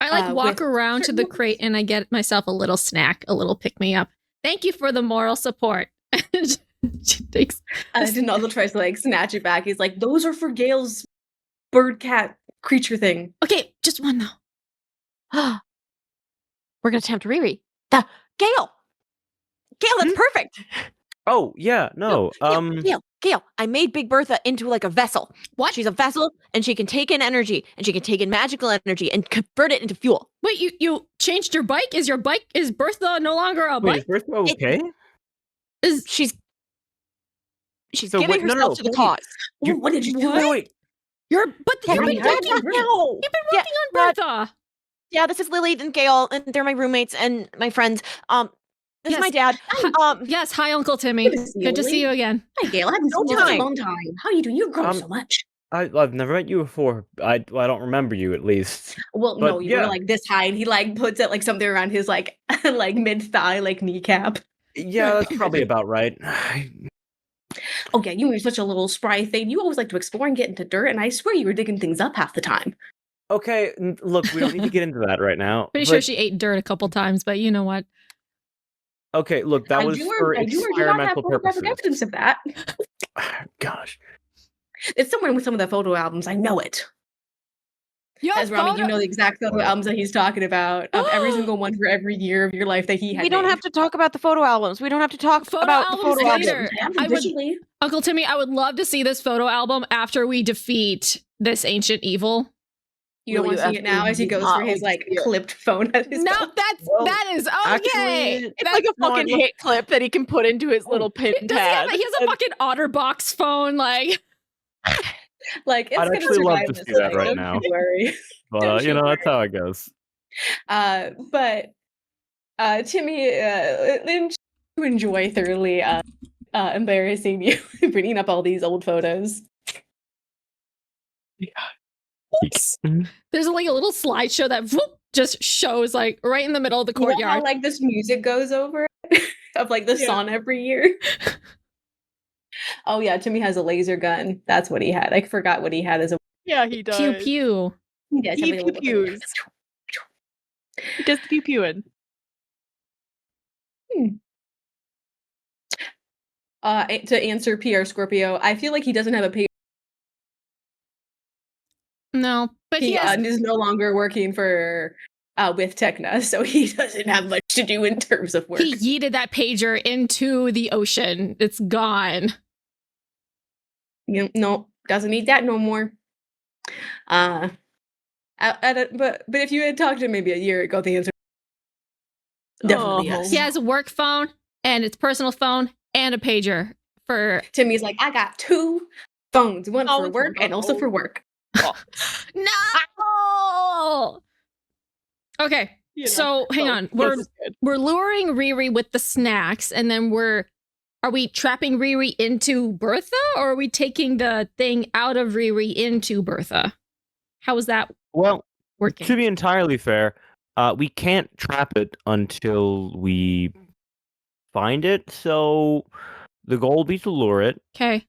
I like walk around to the crate and I get myself a little snack, a little pick me up. Thank you for the moral support. She takes. Donaldo tries to like snatch it back. He's like, "Those are for Gayle's bird cat creature thing." Okay, just one though. We're gonna attempt Riri. Gayle, that's perfect. Oh yeah, no. Gayle, I made Big Bertha into like a vessel. What? She's a vessel, and she can take in energy, and she can take in magical energy, and convert it into fuel. Wait, you changed your bike? Is Bertha no longer a bike? Is Bertha okay? She's So giving herself to the cause. What did you do? Wait. You've been working on Bertha. Yeah, this is Lily and Gayle, and they're my roommates and my friends. This is my dad. Yes, hi, Uncle Timmy. Good to see you again. Hi, Gayle. I haven't seen you in a long time. How are you doing? You've grown so much. I've never met you before. I don't remember you at least. Well, no, you were like this high, and he like puts it like something around his like like mid thigh, like kneecap. Yeah, that's probably about right. Oh yeah, you were such a little spry thing. You always like to explore and get into dirt, and I swear you were digging things up half the time. Okay, look, we don't need to get into that right now. Pretty sure she ate dirt a couple times, but you know what? Okay, look, that was for experimental purposes. Evidence of that. Gosh, it's somewhere with some of the photo albums. I know it. You have As Romy, you photo- know the exact photo albums that he's talking about of every single one for every year of your life that he had. We don't have to talk about the photo albums. We don't have to talk Photo about the albums photo later. albums. I I would- digitally. Uncle Timmy, I would love to see this photo album after we defeat this ancient evil. You don't Will want to you see it now actually as he goes not for his like like see it? clipped phone at his No, belt. that is okay. actually, It's like a No, fucking look- hit clip that he can put into his little pin Does he have? pad. He has a And- fucking OtterBox phone. Like, Like it's I'd gonna actually love survive to this see that thing, right don't now. you worry. But Don't you you know, worry. that's how it goes. But Timmy, then to enjoy thoroughly embarrassing you, bringing up all these old photos. there's like a little slideshow that whoop, just shows like right in the middle of the You know how courtyard. like this music goes over of like the song every year. Oh yeah, Timmy has a laser gun. That's what he had. I forgot what he had as a. Yeah, he does. Pew pew. Yeah, He Timmy with pew-pews. He does the pew pewing. To answer PR Scorpio, I feel like he doesn't have a pay. No, but he He has. is no longer working for with Tecna, so he doesn't have much to do in terms of work. He yeeted that pager into the ocean. It's gone. No, doesn't need that no more. But if you had talked to him maybe a year ago, the answer definitely Oh. yes. He has a work phone and its personal phone and a pager for. Timmy's like, I got 2 phones, one for Phones, work and also for work. No. Okay, You know, so hang on. this is good. We're luring Riri with the snacks, and then are we trapping Riri into Bertha, or are we taking the thing out of Riri into Bertha? How is that Well, working? to be entirely fair, we can't trap it until we find it. So the goal will be to lure it, Okay.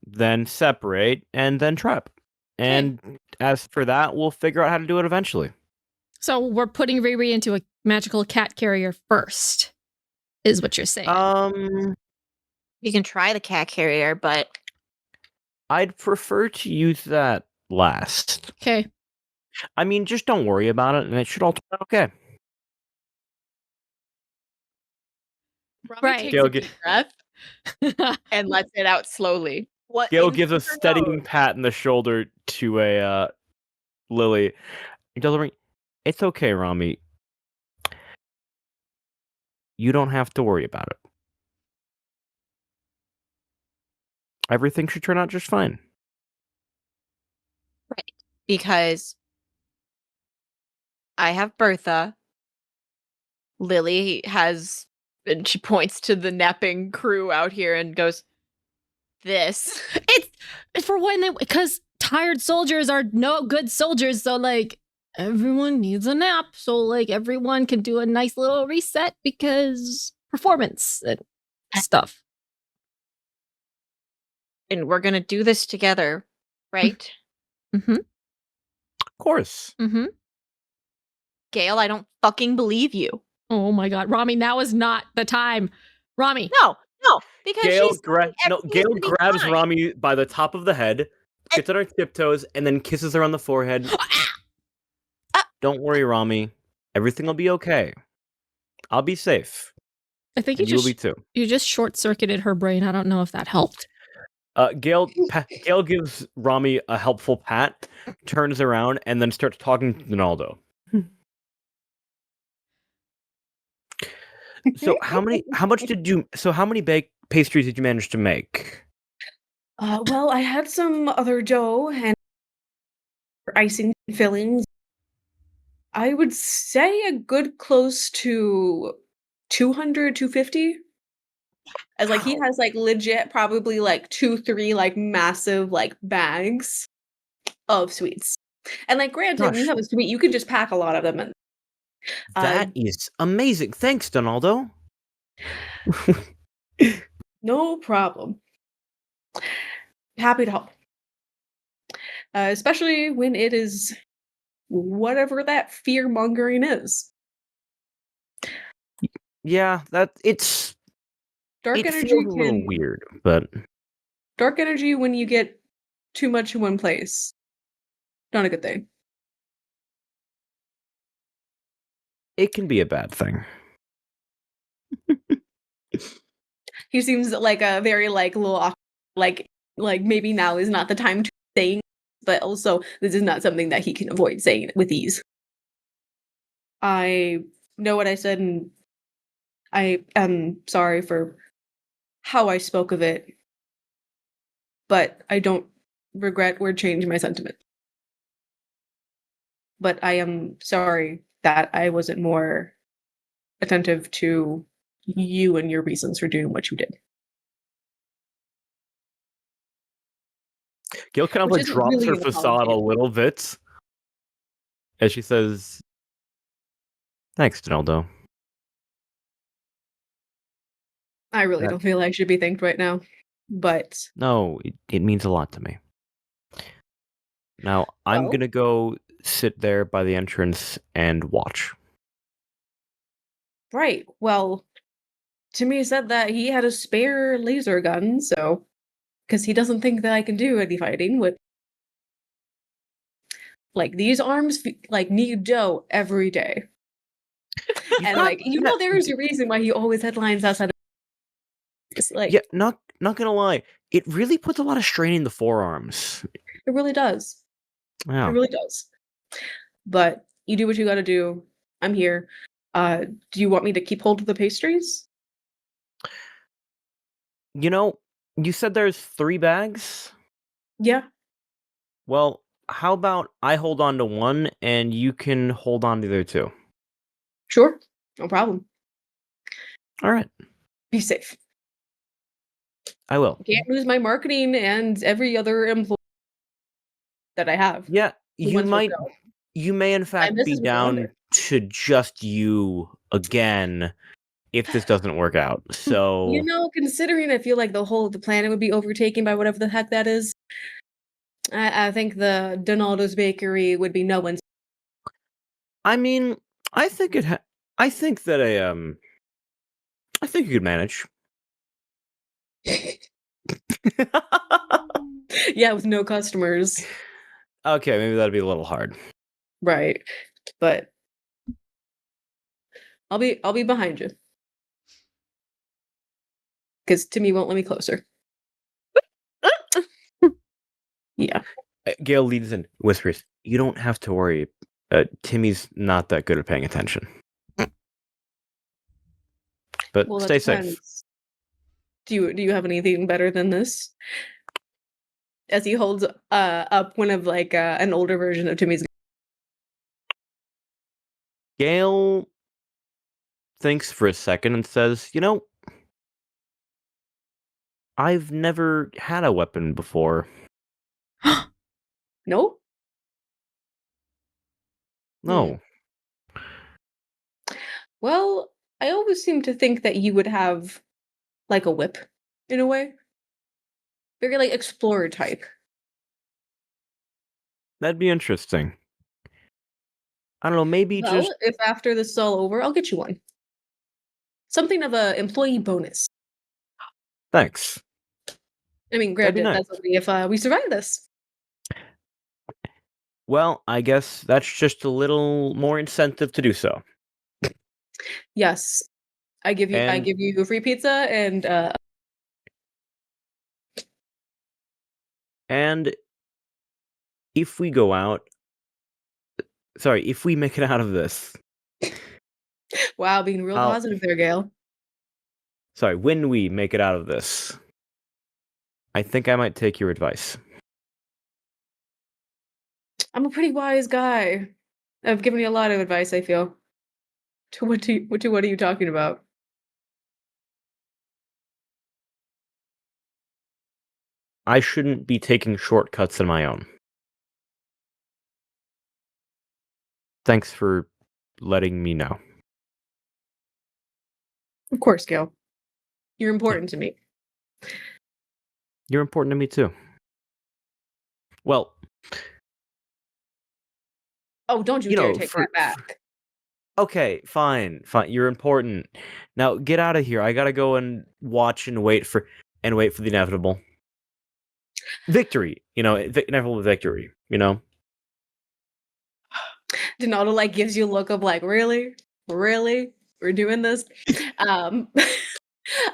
then separate, and then trap. And as for that, we'll figure out how to do it eventually. So we're putting Riri into a magical cat carrier first, is what you're saying. You can try the cat carrier, but I'd prefer to use that last. Okay. I mean, just don't worry about it, and it should all turn out okay. Romy Right. takes Gayle a deep breath and lets it out slowly. What Gayle in gives a her steadying nose? pat in the shoulder to a Lily. He tells her, "It's okay, Romy. You don't have to worry about it. Everything should turn out just fine." because I have Bertha. Lily has, and she points to the napping crew out here and goes, this. It's for when because tired soldiers are no good soldiers, so like everyone needs a nap. So like everyone can do a nice little reset because performance and stuff. And we're going to do this together, right? Mm-hmm. Of course. Mm-hmm. Gayle, I don't fucking believe you. Oh my god. Rami, now is not the time. Rami. No, because Gayle, she's Gayle grabs Romy by the top of the head, gets on her tiptoes, and then kisses her on the forehead. Don't worry, Romy. Everything will be okay. I'll be safe. I think And you'll be too. you just short-circuited her brain. I don't know if that helped. Gayle gives Romy a helpful pat, turns around, and then starts talking to Donaldo. So how many pastries did you manage to make? Well, I had some other dough and icing and fillings. I would say a good close to 200, 250. As like he has like legit probably like 2-3 like massive like bags of sweets. And like granted, when you Gosh. have a sweet, you can just pack a lot of them in. That is amazing. Thanks, Donaldo. No problem. Happy to help. Especially when it is whatever that fear mongering is. Yeah, it's Dark it energy feels a little can weird, but dark energy when you get too much in one place Not a good thing. It can be a bad thing. He seems like a very like little like maybe now is not the time to say, but also this is not something that he can avoid saying with ease. I know what I said, and I am sorry for how I spoke of it, but I don't regret or change my sentiment. But I am sorry that I wasn't more attentive to you and your reasons for doing what you did. Gayle kind of Which like isn't drops really her an facade a apology. little bit as she says, "Thanks, Donaldo." I really That- don't feel I should be thanked right now, but No, it means a lot to me. Now, I'm well, gonna go sit there by the entrance and watch. right. Well, Timmy said that he had a spare laser gun, so because he doesn't think that I can do any fighting with like these arms like need dough every day. You've And got like there's a reason why he always headlines outside of it's like yeah, not gonna lie, it really puts a lot of strain in the forearms. it really does. It Yeah. really does. But you do what you gotta do. I'm here. Do you want me to keep hold of the pastries? You know, you said there's 3 bags? Yeah, Well, how about I hold on to one and you can hold on to the other 2? sure. No problem. All right, Be safe. I will. Can't lose my marketing and every other employee that I have. Yeah, Who you wants to might go? you may in fact this be is beyond down to just you again if this doesn't work out. So, Considering I feel like the whole of the planet would be overtaken by whatever the heck that is, I think the Donaldo's Bakery would be no one's. I mean, I think I think that I think you could manage. Yeah, with no customers. Okay, maybe that'd be a little hard. Right. But I'll be behind you. Because Timmy won't let me closer. Yeah. Gayle leads in, whispers, "You don't have to worry. Timmy's not that good at paying attention. But Well, that stay safe." depends. Do you have anything better than this? As he holds up one of like an older version of Timmy's. Gayle thinks for a second and says, "You know, I've never had a weapon before. No? No. Well, I always seem to think that you would have like a whip in a way. Very like explorer type. That'd be interesting. I don't know, maybe Well, just if after this is all over, I'll get you one. Something of a employee bonus. thanks. I mean, That'd be granted, nice. that's only if we survive this. Well, I guess that's just a little more incentive to do so. Yes, I And give you free pizza and if we go out, sorry, if we make it out of this, wow, being real I'll positive there, Gail. sorry, when we make it out of this, I think I might take your advice. I'm a pretty wise guy. I've given you a lot of advice, I feel. To what are you talking about? I shouldn't be taking shortcuts on my own. Thanks for letting me know. Of course, Gail. You're important to me. You're important to me too. Well, Oh, don't you you dare know, take that back. okay, fine. You're important. Now get out of here. I gotta go and watch and wait for the inevitable victory. Inevitable victory. Donaldo like gives you a look of like, really? Really? We're doing this?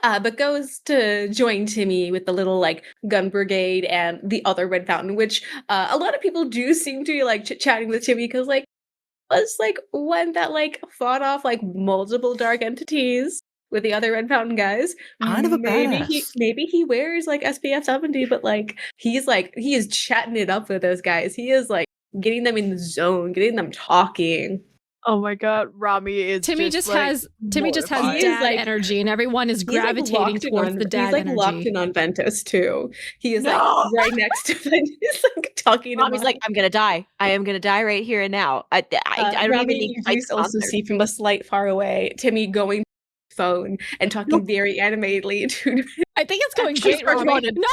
But goes to join Timmy with the little like gun brigade and the other red fountain, which a lot of people do seem to be like chit-chatting with Timmy because like was like one that like fought off like multiple dark entities with the other red fountain guys. Kind of a badass. Maybe he wears like SPF 70, but like he is chatting it up with those guys. He is like getting them in the zone, getting them talking. Oh my god, Romi is Timmy just like, has mortified. He is, dad like- energy, and everyone is He's like gravitating locked in towards on, the dad he's like energy. locked in on Ventus too. He is No! like right next to Ventus, like talking to Romi's like, I'm gonna die. I am gonna die right here and now. I don't Romi, even need to you fight do this also monster. see from a slight far away Timmy going to his phone and talking very animatedly to I think it's going She's great, Romi. responded. No,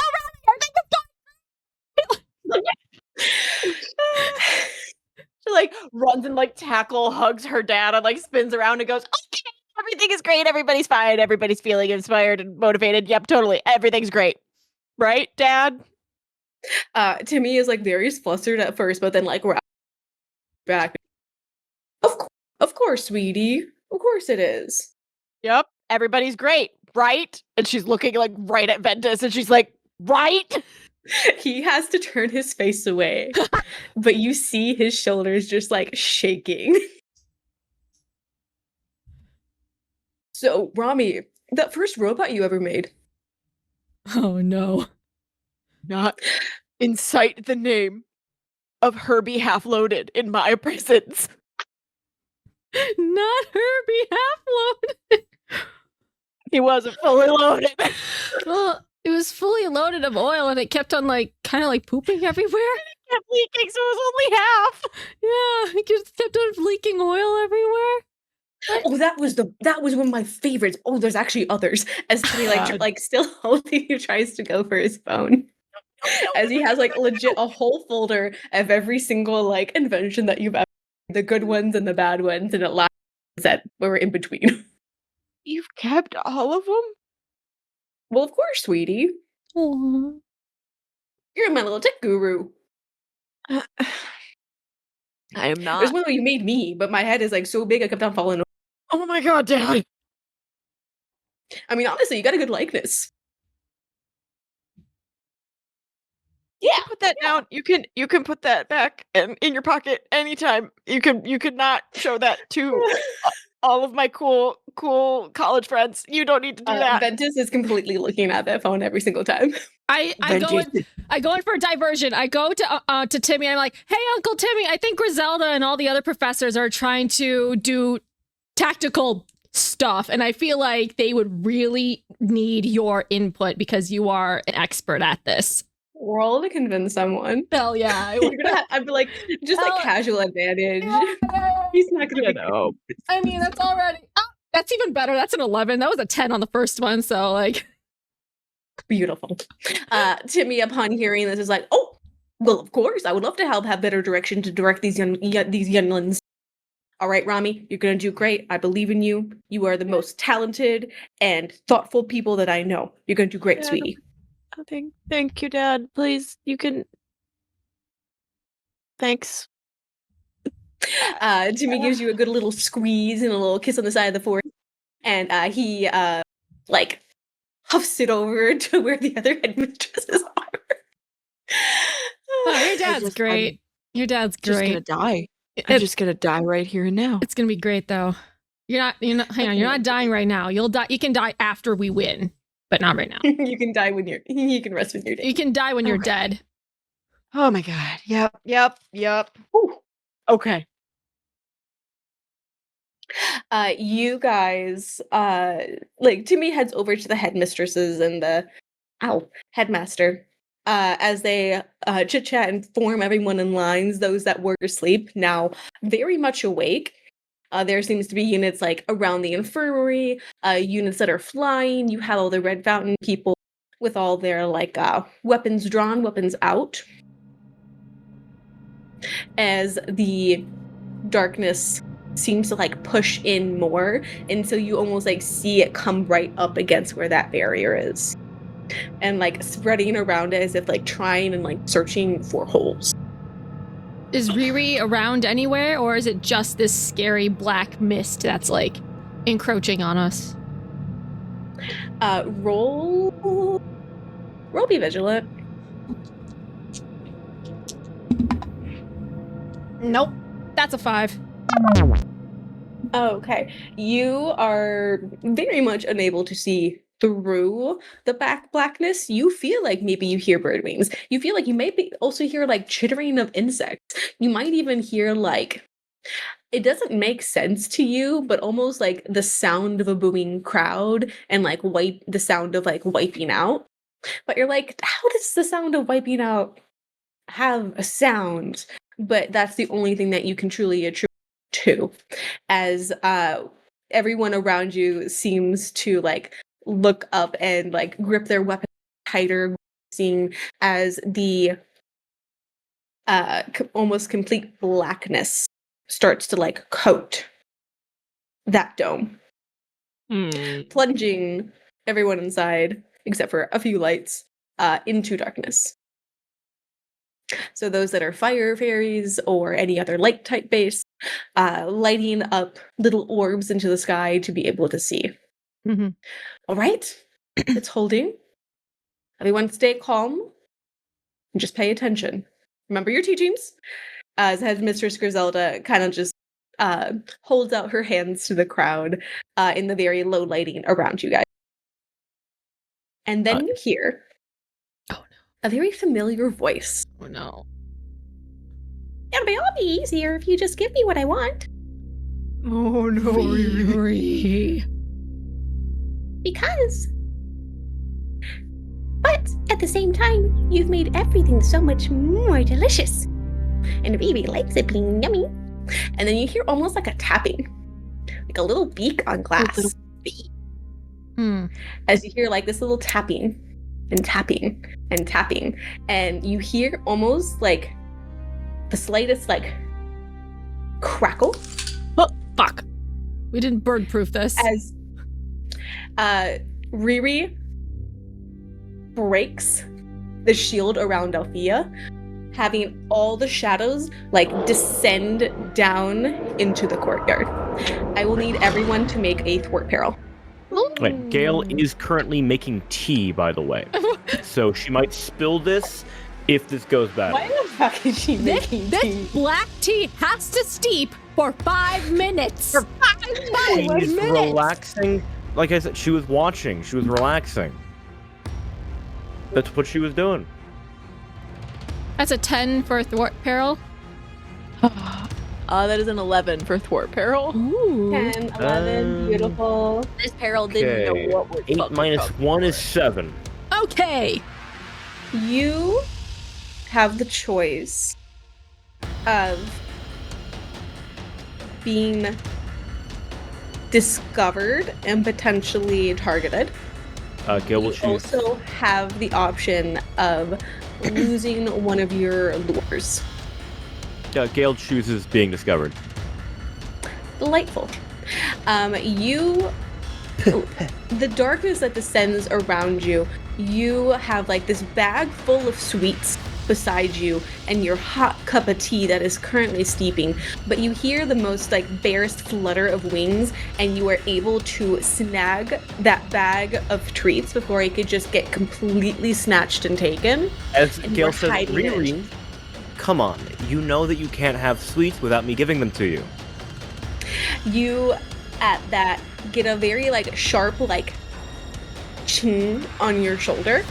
She like runs and like hugs her dad and like spins around and goes, okay, everything is great, everybody's fine, everybody's feeling inspired and motivated. Yep, totally. Everything's great. Right, Dad? Timmy is like very flustered at first, but then like back. Of course, sweetie. Of course it is. Yep, everybody's great, right? And she's looking like right at Ventus and she's like, right? He has to turn his face away, but you see his shoulders just like shaking. So, Romi, that first robot you ever made. oh no. Not incite the name of Herbie half loaded in my presence. Not Herbie half load. He wasn't fully loaded. Well, it was fully loaded of oil and it kept on like kind of like pooping everywhere. Kept leaking, so it was only half. Yeah, it just kept on leaking oil everywhere. Oh, that was one of my favorites. Oh, there's actually others. As Timmy like still holding, he tries to go for his phone. As he has like legit a whole folder of every single like invention that you've ever, the good ones and the bad ones, and it lasts that were in between. You've kept all of them? Well, of course, sweetie. Aw. You're my little tech guru. I am not. There's one where you made me, but my head is like so big I kept on falling over. Oh my god, Dad. I mean, honestly, you got a good likeness. Yeah. Put that down. You can put that back and in your pocket anytime. You could not show that to all of my cool college friends. You don't need to do that. Ventus is completely looking at that phone every single time. I go in for a diversion. I go to Timmy. I'm like, hey, Uncle Timmy, I think Griselda and all the other professors are trying to do tactical stuff, and I feel like they would really need your input because you are an expert at this. Roll to convince someone. Hell yeah. You're gonna I'd be like, just like casual advantage. He's not gonna be know. I mean, that's already. That's even better. That's an 11. That was a 10 on the first one. So, like. beautiful. Timmy, upon hearing this, is like, oh, well, of course. I would love to have better direction to direct these younglings. All right, Romi, you're gonna do great. I believe in you. You are the most talented and thoughtful people that I know. You're gonna do great, Yeah. sweetie. Thank you, Dad. Please, you can. Thanks. Timmy gives you a good little squeeze and a little kiss on the side of the forehead, and he like huffs it over to where the other headmistresses are. Oh, your dad's great. Your dad's Just great. gonna die. I'm just gonna die right here and now. It's gonna be great though. You're not hang on, you're not dying right now. You'll die. You can die after we win, but not right now. You can die when you can rest when you're dead. You can die when you're dead. Oh my god. Yep. Whew. Okay. You guys, like Timmy heads over to the headmistresses and the headmaster, as they chit chat and form everyone in lines. Those that were asleep now very much awake. There seems to be units like around the infirmary, units that are flying. You have all the Red Fountain people with all their like weapons drawn, weapons out. As the darkness seems to like push in more, and so you almost like see it come right up against where that barrier is, and like spreading around it as if like trying and like searching for holes. Is Riri around anywhere, or is it just this scary black mist that's like encroaching on us? Roll be vigilant. Nope. That's a 5. Okay. You are very much unable to see through the blackness. You feel like maybe you hear bird wings. You feel like you may also hear like chittering of insects. You might even hear like, it doesn't make sense to you, but almost like the sound of a booming crowd and like the sound of like wiping out. But you're like, how does the sound of wiping out have a sound? But that's the only thing that you can truly attribute to, as everyone around you seems to like look up and like grip their weapon tighter, seeing as the almost complete blackness starts to like coat that dome, plunging everyone inside, except for a few lights, into darkness. So those that are fire fairies or any other light type base, lighting up little orbs into the sky to be able to see. Mm-hmm. All right, it's holding. Everyone stay calm and just pay attention. Remember your teachings. As Headmistress Griselda kind of just holds out her hands to the crowd in the very low lighting around you guys. And then you hear a very familiar voice. Oh no. It'll be all be easier if you just give me what I want. Oh no, Riri. Because. But at the same time, you've made everything so much more delicious. And Riri likes it being yummy. And then you hear almost like a tapping. Like a little beak on glass. A little beak. As you hear like this little tapping and tapping and tapping. And you hear almost like the slightest like crackle. Oh, fuck. We didn't bird-proof this. As Riri breaks the shield around Alfea, having all the shadows like descend down into the courtyard. I will need everyone to make a thwart peril. Wait, Gayle is currently making tea, by the way. So she might spill this if this goes bad. Why the fuck is she making tea? This black tea has to steep for 5 minutes. For 5 She's minutes. relaxing. Like I said, she was watching. She was relaxing. That's what she was doing. That's a 10 for thwart peril. That is an 11 for thwart peril. Ooh. 10, 11, beautiful. This peril didn't Okay. know what we're 8 talking minus about. 1 is 7. Okay. You have the choice of being discovered and potentially targeted. Gayle will You choose. also have the option of losing one of your lures. Gayle chooses being discovered. Delightful. The darkness that descends around you, you have like this bag full of sweets beside you and your hot cup of tea that is currently steeping, but you hear the most like barest flutter of wings and you are able to snag that bag of treats before it could just get completely snatched and taken. As And Gayle you're says, hiding in it. Riri, come on. You know that you can't have sweets without me giving them to you. You at that get a very like sharp like chin on your shoulder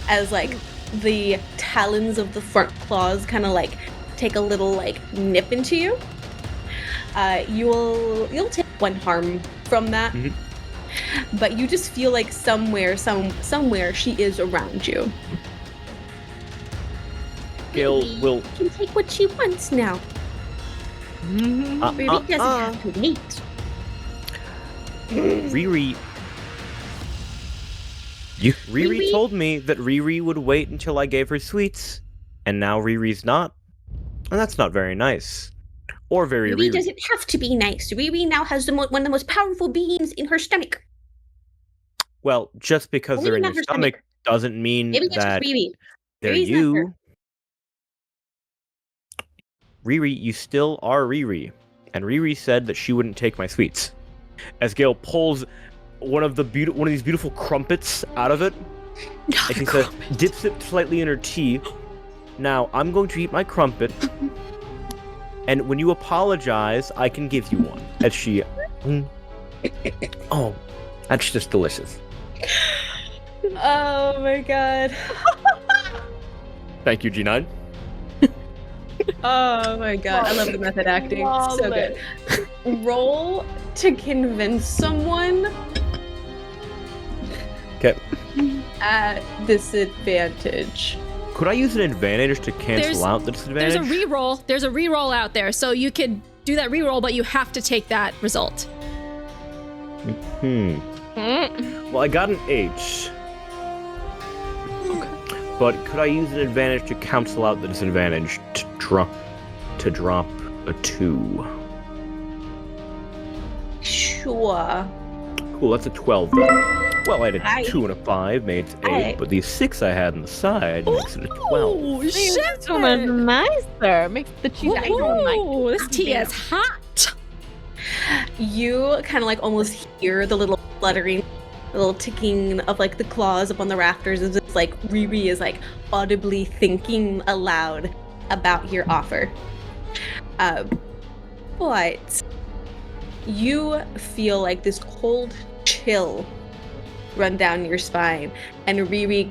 as like the talons of the front claws kind of like take a little like nip into you. You'll take 1 harm from that. Mhm. But you just feel like somewhere she is around you. Gayle Riri will. can take what she wants now. Riri doesn't have to wait. Riri. Riri Riri? told me that Riri would wait until I gave her sweets, and now Riri's not. And that's not very nice. Or very Riri Riri. doesn't have to be nice. Riri now has one of the most powerful beings in her stomach. Well, just because Only they're in not your her stomach doesn't mean Maybe that's that just Riri. they're Riri's not her. you. Riri, you still are Riri. And Riri said that she wouldn't take my sweets. As Gayle pulls one of these beautiful crumpets out of it, and she says, dips it slightly in her tea. Now, I'm going to eat my crumpet, and when you apologize, I can give you one. As she... Oh, that's just delicious. Oh my god. Thank you, G9. Oh my god. I love the method acting. So good. Roll to convince someone Okay. at disadvantage. Could I use an advantage to cancel out the disadvantage? There's a reroll. There's a reroll out there, so you could do that reroll, but you have to take that result. Well, I got an 8. But could I use an advantage to cancel out the disadvantage to drop a 2? Sure. Cool, that's a 12 then. Well, I had a 2 and a 5, made it 8, Aye. but these 6 I had on the side makes it a 12. Oh, shit! So much nicer. Makes the cheese Ooh, this tea is hot. You kind of like almost hear the little fluttering, the little ticking of like the claws up on the rafters as it's like Riri is like audibly thinking aloud about your offer. But you feel like this cold chill run down your spine, and Riri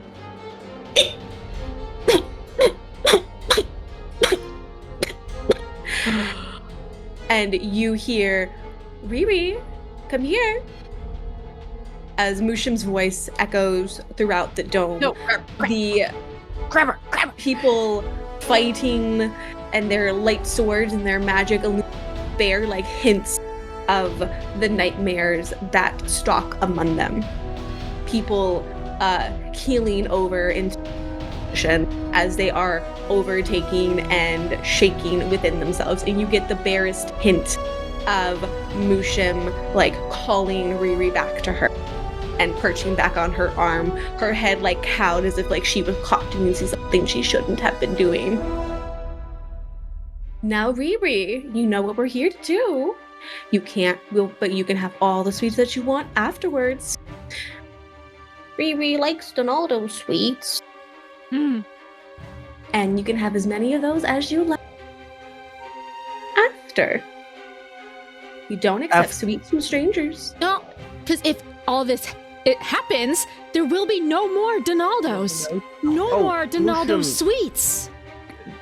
and you hear, Riri, come here, as Mushim's voice echoes throughout the dome. No, The grab her. people fighting and their light swords and their magic bear like hints of the nightmares that stalk among them. People keeling over into as they are overtaking and shaking within themselves, and you get the barest hint of Mushim like calling Riri back to her and perching back on her arm, her head like cowed as if like she was caught doing something she shouldn't have been doing. Now, Riri, you know what we're here to do. But you can have all the sweets that you want afterwards. Riri likes Donaldo sweets. And you can have as many of those as you like after. You don't accept sweets from strangers. No, because if all this happens, there will be no more Donaldos. No more Donaldo Mushim. sweets.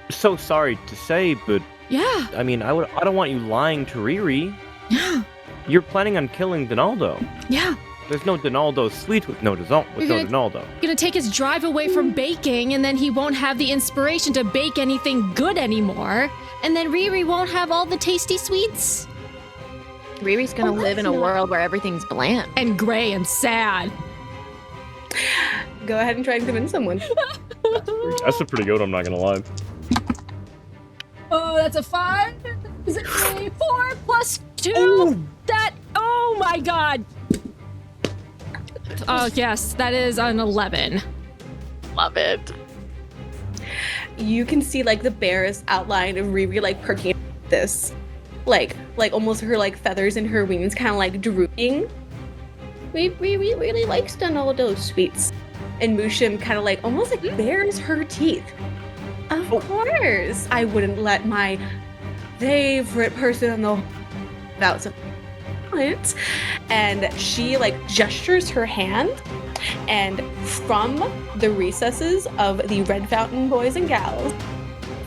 So sorry to say, but Yeah. I mean, I don't want you lying to Riri. Yeah. You're planning on killing Donaldo. Yeah. There's no Donaldo sweet with no Donaldo. Gonna take his drive away from baking, and then he won't have the inspiration to bake anything good anymore. And then Riri won't have all the tasty sweets. Riri's gonna live in a world where everything's bland. And gray and sad. Go ahead and try and convince someone. That's a pretty good, I'm not gonna lie. Oh, that's a 5. Is it 4 plus 2? Oh my god. Oh, yes, that is an 11. Love it. You can see like the barest outline of Riri like perking this. Like almost her like feathers and her wings kind of like drooping. Riri really likes Donaldo sweets. And Mushim kind of like almost like bares her teeth. Of course, I wouldn't let my favorite person in the without some talent. And she like gestures her hand, and from the recesses of the Red Fountain boys and gals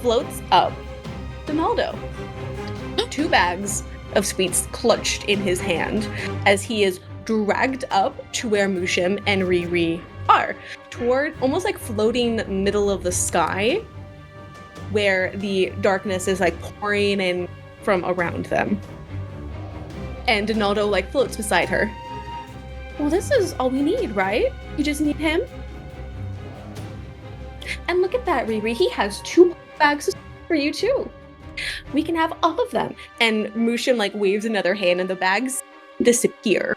floats up Donaldo. 2 bags of sweets clutched in his hand as he is dragged up to where Mushim and Riri are, toward almost like floating middle of the sky, where the darkness is like pouring in from around them. And Donaldo like floats beside her. Well, this is all we need, right? You just need him? And look at that, Riri. He has 2 bags for you too. We can have all of them. And Mushim like waves another hand and the bags disappear.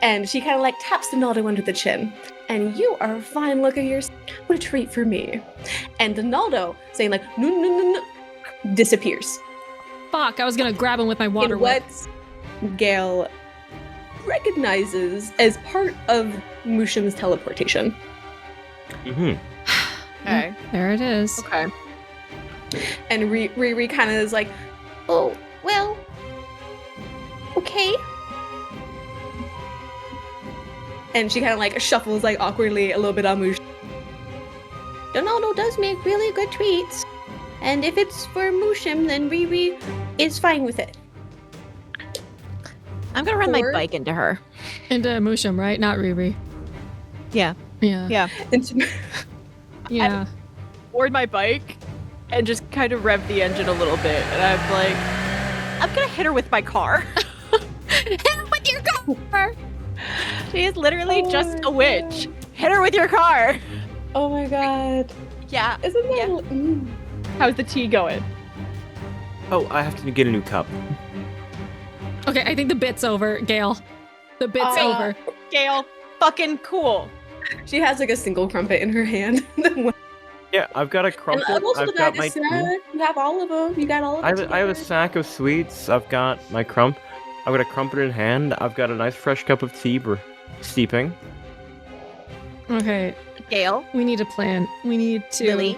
And she kind of like taps Donaldo under the chin. And you are a fine looker yourself. What a treat for me. And Donaldo, saying like, no, no, no, no, disappears. Fuck, I was gonna grab him with my water In whip. what Gayle recognizes as part of Musham's teleportation. Mm-hmm. Okay. There it is. Okay. And Riri kind of is like, oh, well, okay. And she kind of like shuffles like awkwardly a little bit on Musham. Donaldo does make really good treats. And if it's for Musham, then Riri is fine with it. I'm gonna run my Or- bike into her. Into Musham, right? Not Riri. Yeah. Yeah. Yeah. And Yeah. Board my bike and just kind of rev the engine a little bit. And I'm like, I'm gonna hit her with my car. Hit him with your car! She is literally Oh just my a witch. Hit her with your car. oh my god. Yeah. Isn't that... Yeah. How's the tea going? Oh, I have to get a new cup. Okay, I think the bit's over, Gayle. The bit's Oh. over. Gayle, fucking cool. She has like a single crumpet in her hand. Yeah, I've got a And crumpet. also I've the got bag my of tea. snack. You have all of them. You got all of them. I have a sack of sweets. I've got my crump. I've got a crumpet in hand. I've got a nice fresh cup of tea steeping. Okay, Gayle, we need a plan. We need to. Lily.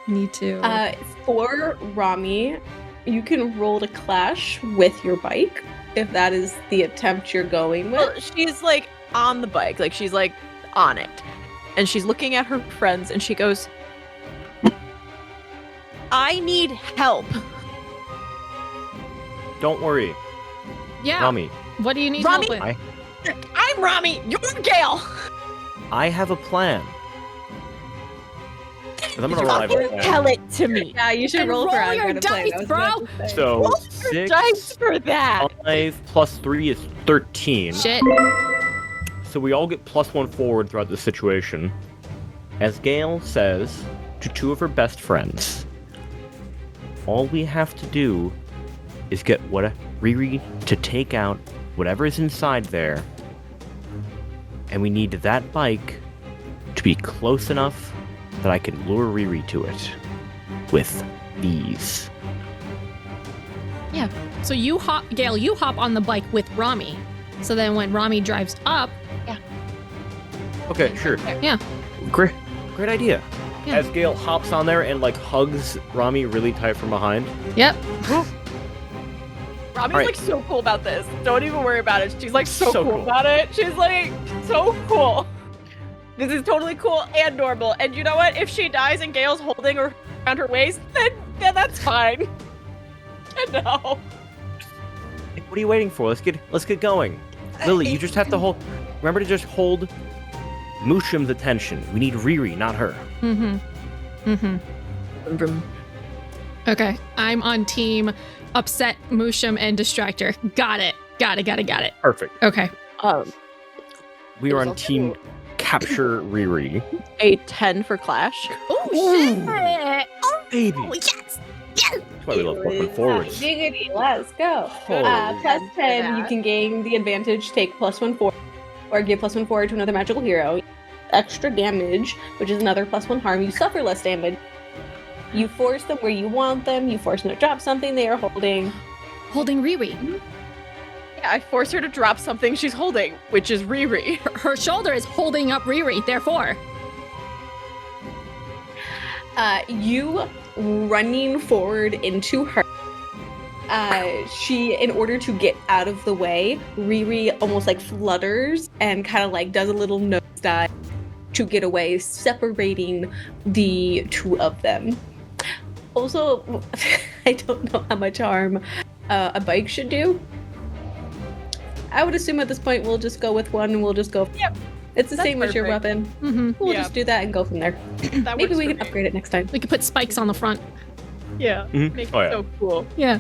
We need to. For Romi, you can roll to clash with your bike if that is the attempt you're going with. Well, she's like on the bike, like she's like on it. And she's looking at her friends and she goes, I need help. Don't worry, yeah. Romi. What do you need Romi? help with? I'm Romi, you're Gayle. I have a plan. 'Cause I'm gonna roll my Fucking plan. tell it to me. Yeah, you should And roll for roll your Alberta Play. dice, bro. So Roll your dice 6, for that. 5 plus 3 is 13. Shit. So we all get +1 forward throughout the situation. As Gayle says to two of her best friends, all we have to do is get Riri to take out whatever is inside there. And we need that bike to be close enough that I can lure Riri to it with ease. So you hop, Gayle. You hop on the bike with Romi. So then when Romi drives up, Okay, sure. Yeah. Great idea. Yeah. As Gayle hops on there and like hugs Romi really tight from behind. yep. Romi's Alright. like so cool about this. Don't even worry about it. She's like so, So cool cool. about it. She's like so cool. This is totally cool and normal. And you know what? If she dies and Gayle's holding her around her waist, then that's fine. No. What are you waiting for? Let's get going. Lily, you just have to hold. Remember to just hold Musham's attention. We need Riri, not her. Okay, I'm on team upset Musham and distractor. Got it. Got it. Perfect. Okay. We are There's on also- team capture Riri. A 10 for Clash. Oh shit! Baby. Yes. That's why we love working forwards. Giggity, let's go. Holy Plus for 10, you that. can gain the advantage, take +1 forward, or give +1 forward to another magical hero. Extra damage, which is another +1 harm. You suffer less damage. You force them where you want them. You force them to drop something they are holding. Holding Riri. Yeah, I force her to drop something she's holding, which is Riri. Her shoulder is holding up Riri. Therefore, You running forward into her. She, in order to get out of the way, Riri almost like flutters and kind of like does a little nosedive to get away, separating the two of them. Also, I don't know how much harm a bike should do. I would assume at this point we'll just go with one and we'll just go. Yep. It's the That's same as your perfect. weapon. hmm We'll Yeah. just do that and go from there. That Maybe works we for can me. upgrade it next time. we could put spikes on the front. Yeah, Mhm. make Oh, it yeah. so cool. Yeah.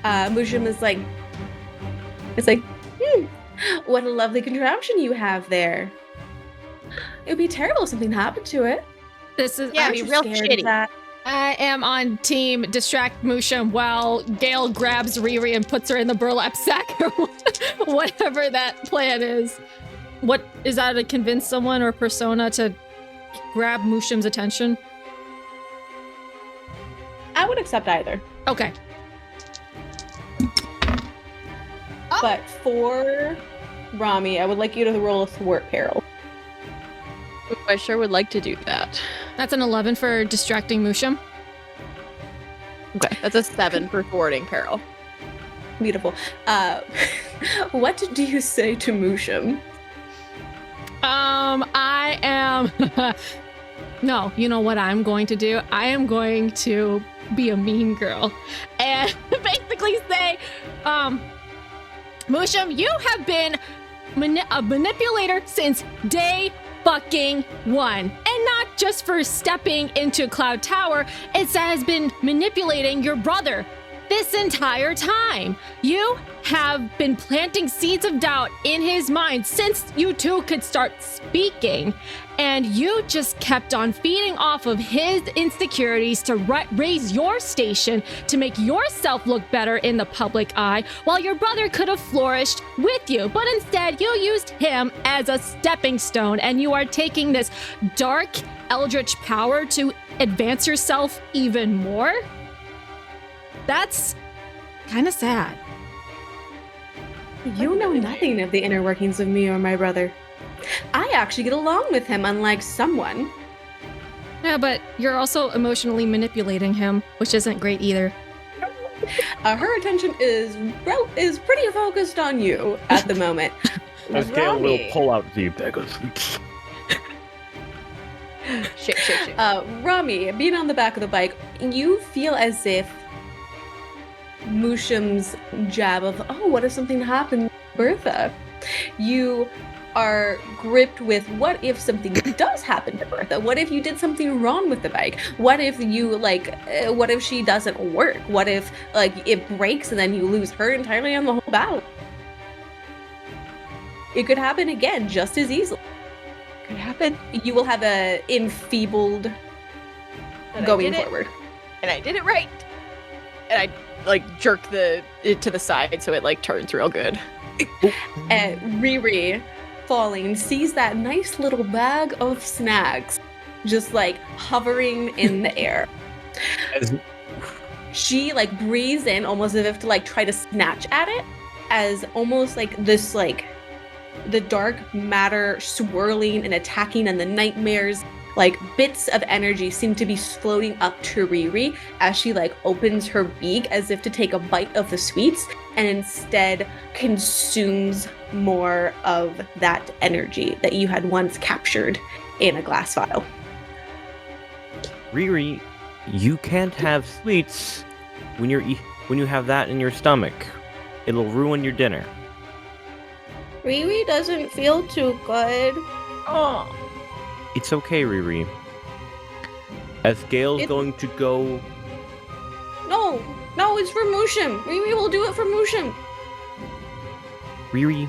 Musham is like, it's like, what a lovely contraption you have there. It would be terrible if something happened to it. This is. Yeah, I'm it'd be Aren't real you scared of shitty. that? I am on team distract Musham while Gayle grabs Riri and puts her in the burlap sack or whatever that plan is. What is that to convince someone or persona to grab Musham's attention? I would accept either. Okay. But for Romi, I would like you to roll a thwart peril. Ooh, I sure would like to do that. That's an 11 for distracting Musham. Okay, that's a 7 for thwarting peril. Beautiful. What do you say to Musham? I am... No, you know what I'm going to do? I am going to be a mean girl and basically say, Musham, you have been a manipulator since day fucking one. And not just for stepping into Cloud Tower, it has been manipulating your brother this entire time. You have been planting seeds of doubt in his mind since you two could start speaking. And you just kept on feeding off of his insecurities to raise your station, to make yourself look better in the public eye, while your brother could have flourished with you. But instead, you used him as a stepping stone, and you are taking this dark eldritch power to advance yourself even more. That's kind of sad. You know nothing of the inner workings of me or my brother. I actually get along with him, unlike someone. Yeah, but you're also emotionally manipulating him, which isn't great either. Her attention is pretty focused on you at the moment. As Gayle will Romi. pull out the daggers. Shake. Romi, being on the back of the bike, you feel as if Musham's jab of, oh, what if something happened to Bertha? You are gripped with, what if something does happen to Bertha? What if you did something wrong with the bike? What if you, what if she doesn't work? What if, it breaks and then you lose her entirely on the whole battle? It could happen again just as easily. Could happen. You will have a enfeebled But going I did forward. And I did it right. And I jerk it to the side so it turns real good. Riri, falling, sees that nice little bag of snacks just hovering in the air. She breathes in almost as if to try to snatch at it, as almost this the dark matter swirling and attacking, and the nightmares bits of energy seem to be floating up to Riri as she opens her beak as if to take a bite of the sweets, and instead consumes more of that energy that you had once captured in a glass vial. Riri, you can't have sweets when you have that in your stomach. It'll ruin your dinner. Riri doesn't feel too good. Oh. It's okay, Riri. As Gayle's going to go... No, it's for Musham. Riri will do it for Musham. Riri...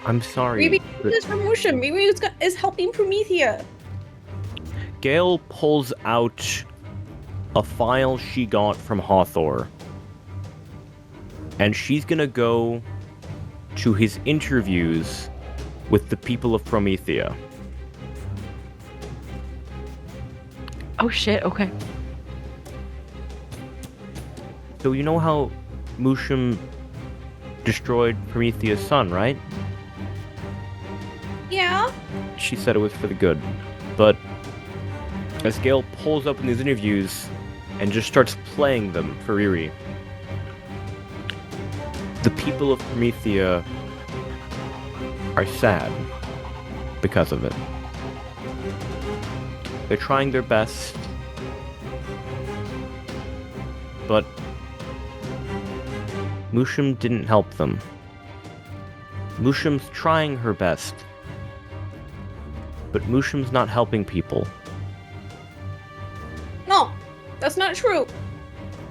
I'm sorry. Riri did this for Musham. Riri is helping Promethea. Gayle pulls out a file she got from Hathor. And she's gonna go to his interviews with the people of Promethea. Oh shit, okay. So you know how Musham destroyed Promethea's son, right? Yeah. She said it was for the good. But as Gayle pulls up in these interviews and just starts playing them for Riri, the people of Promethea are sad because of it. They're trying their best, but Musham didn't help them. Musham's trying her best, but Musham's not helping people. No, that's not true.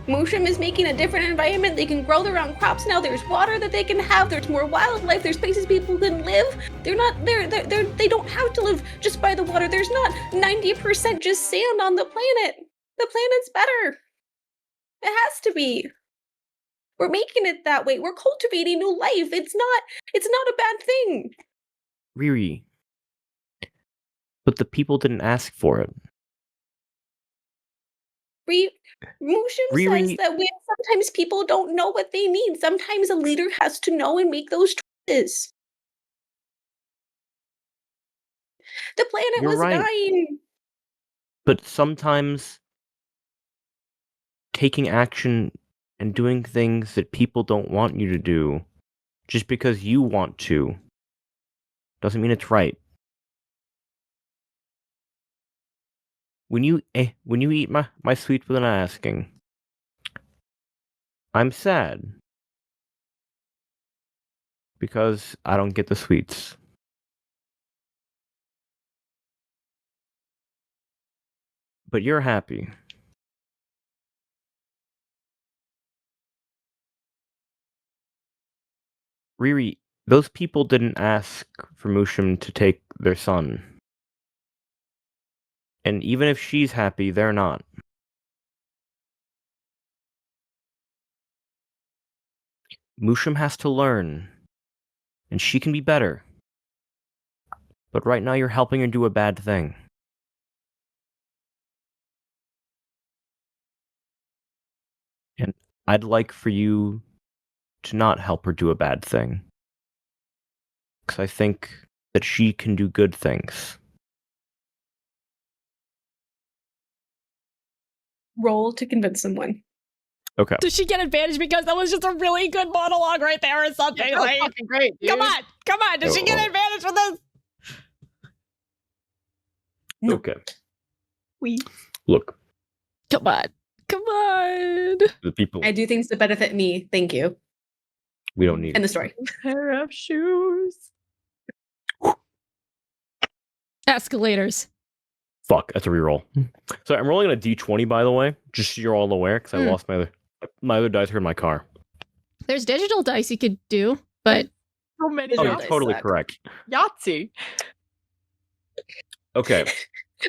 Mushroom is making a different environment. They can grow their own crops now. There's water that they can have. There's more wildlife. There's places people can live. They don't have to live just by the water. There's not 90% just sand on the planet. The planet's better. It has to be. We're making it that way. We're cultivating new life. It's not a bad thing. Riri. But the people didn't ask for it. Mushum Riri- says that sometimes people don't know what they need. Sometimes a leader has to know and make those choices. The planet You're was right. dying. But sometimes taking action and doing things that people don't want you to do just because you want to doesn't mean it's right. When you eat my sweets without asking, I'm sad because I don't get the sweets. But you're happy. Riri, those people didn't ask for Mushum to take their son. And even if she's happy, they're not. Mushum has to learn. And she can be better. But right now you're helping her do a bad thing. And I'd like for you to not help her do a bad thing. Because I think that she can do good things. Roll to convince someone. Okay. Does she get advantage because that was just a really good monologue right there or something? Yeah, that was Like, fucking great, dude. come on. Does she get advantage for this? No. Okay. We. Look, Come on. the people, I do things to benefit me. Thank you. we don't need End it. the story. Pair of shoes. Escalators. Fuck, that's a reroll. So I'm rolling on a d20, by the way, just so you're all aware, because I lost my other dice here in my car. There's digital dice you could do, but So many. Oh, Digital you're dice totally suck. correct. Yahtzee. Okay,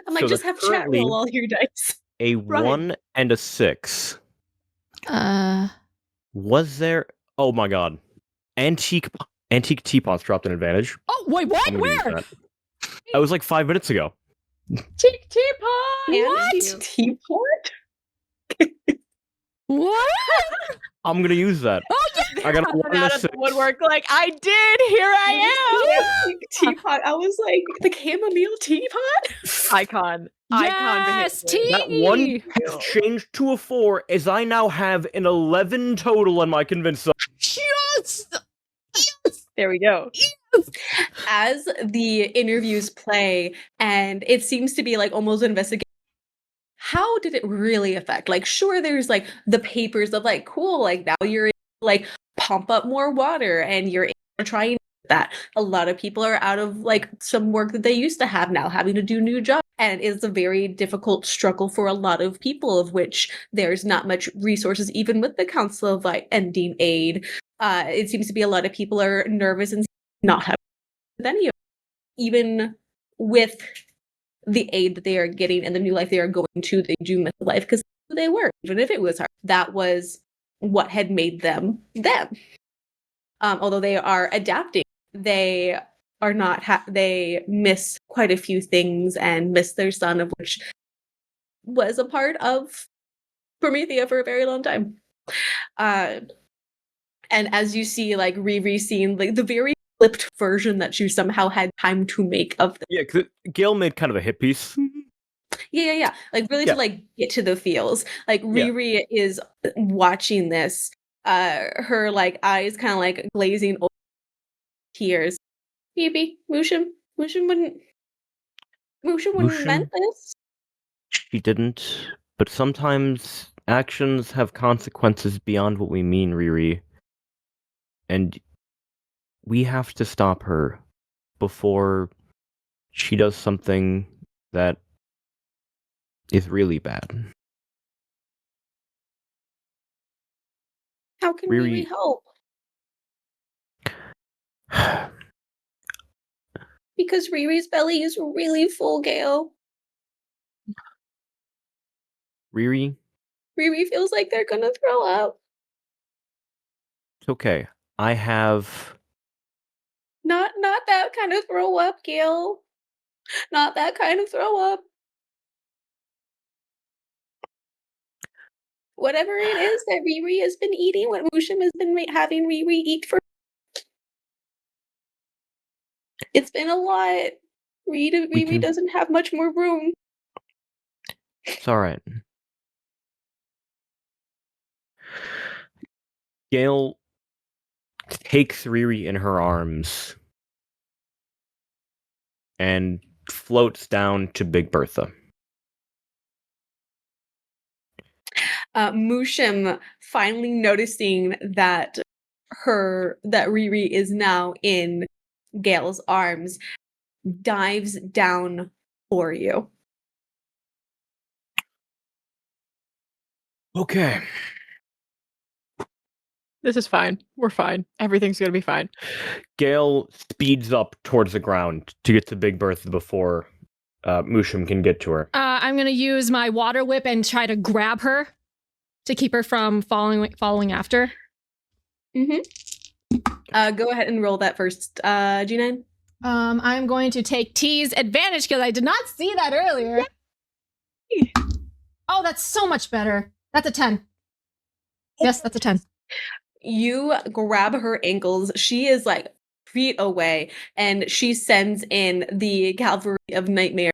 I'm like, So just that's have chat currently- roll all your dice. a Right. 1 and a 6. uh Was there... Oh my god. Antique teapots dropped an advantage. oh wait, what? I'm gonna use Where? that. That was like 5 minutes ago. Tick teapot. And teapot? What? I'm gonna use that. Oh yeah. I got a Coming 1 and out a of the 6. woodwork like, I did. Here I Teapot. I was like, the chamomile teapot? am. Icon. Yes, behavior. That 1 tea. has changed to a 4 as I now have an 11 total on my convince zone. Yes. There we go. As the interviews play, and it seems to be like almost an investigation. How did it really affect? Like, sure, there's like the papers of like, cool, like now you're like pump up more water and you're trying that. A lot of people are out of like some work that they used to have now, having to do new jobs. And it's a very difficult struggle for a lot of people, of which there's not much resources, even with the Council of like ending aid. It seems to be a lot of people are nervous and not having with any of it. Even with the aid that they are getting and the new life they are going to, they do miss life because they were, even if it was hard. That was what had made them them. Although they are adapting, they are not. They miss quite a few things and miss their son, of which was a part of Promethea for a very long time. And as you see, like Riri seeing like the very flipped version that you somehow had time to make of them. Yeah, because Gayle made kind of a hit piece. Yeah. Like really Yeah. to like get to the feels. Like Yeah. Riri is watching this, her like eyes kind of like glazing over, tears. Maybe Mushum wouldn't Mushum? meant this. She didn't. But sometimes actions have consequences beyond what we mean, Riri. And we have to stop her before she does something that is really bad. How can Riri- Riri help? Because Riri's belly is really full, Gayle. Riri, Riri feels like they're gonna throw up. it's okay. I have... Not that kind of throw up, Gayle. Not that kind of throw up. Whatever it is that Riri has been eating, what Mushim has been having Riri eat for. It's been a lot. Riri doesn't have much more room. It's alright. Gayle takes Riri in her arms and floats down to Big Bertha. Mushim, finally noticing that Riri is now in Gayle's arms, dives down for you. Okay. This is fine. We're fine. Everything's gonna be fine. Gayle speeds up towards the ground to get to Big Bertha before Mushim can get to her. I'm gonna use my water whip and try to grab her to keep her from following after. Mm-hmm. Go ahead and roll that first, G9. I'm going to take T's advantage because I did not see that earlier. Oh, that's so much better. That's a 10. Yes, that's a 10. You grab her ankles. She is like feet away, and she sends in the cavalry of nightmare,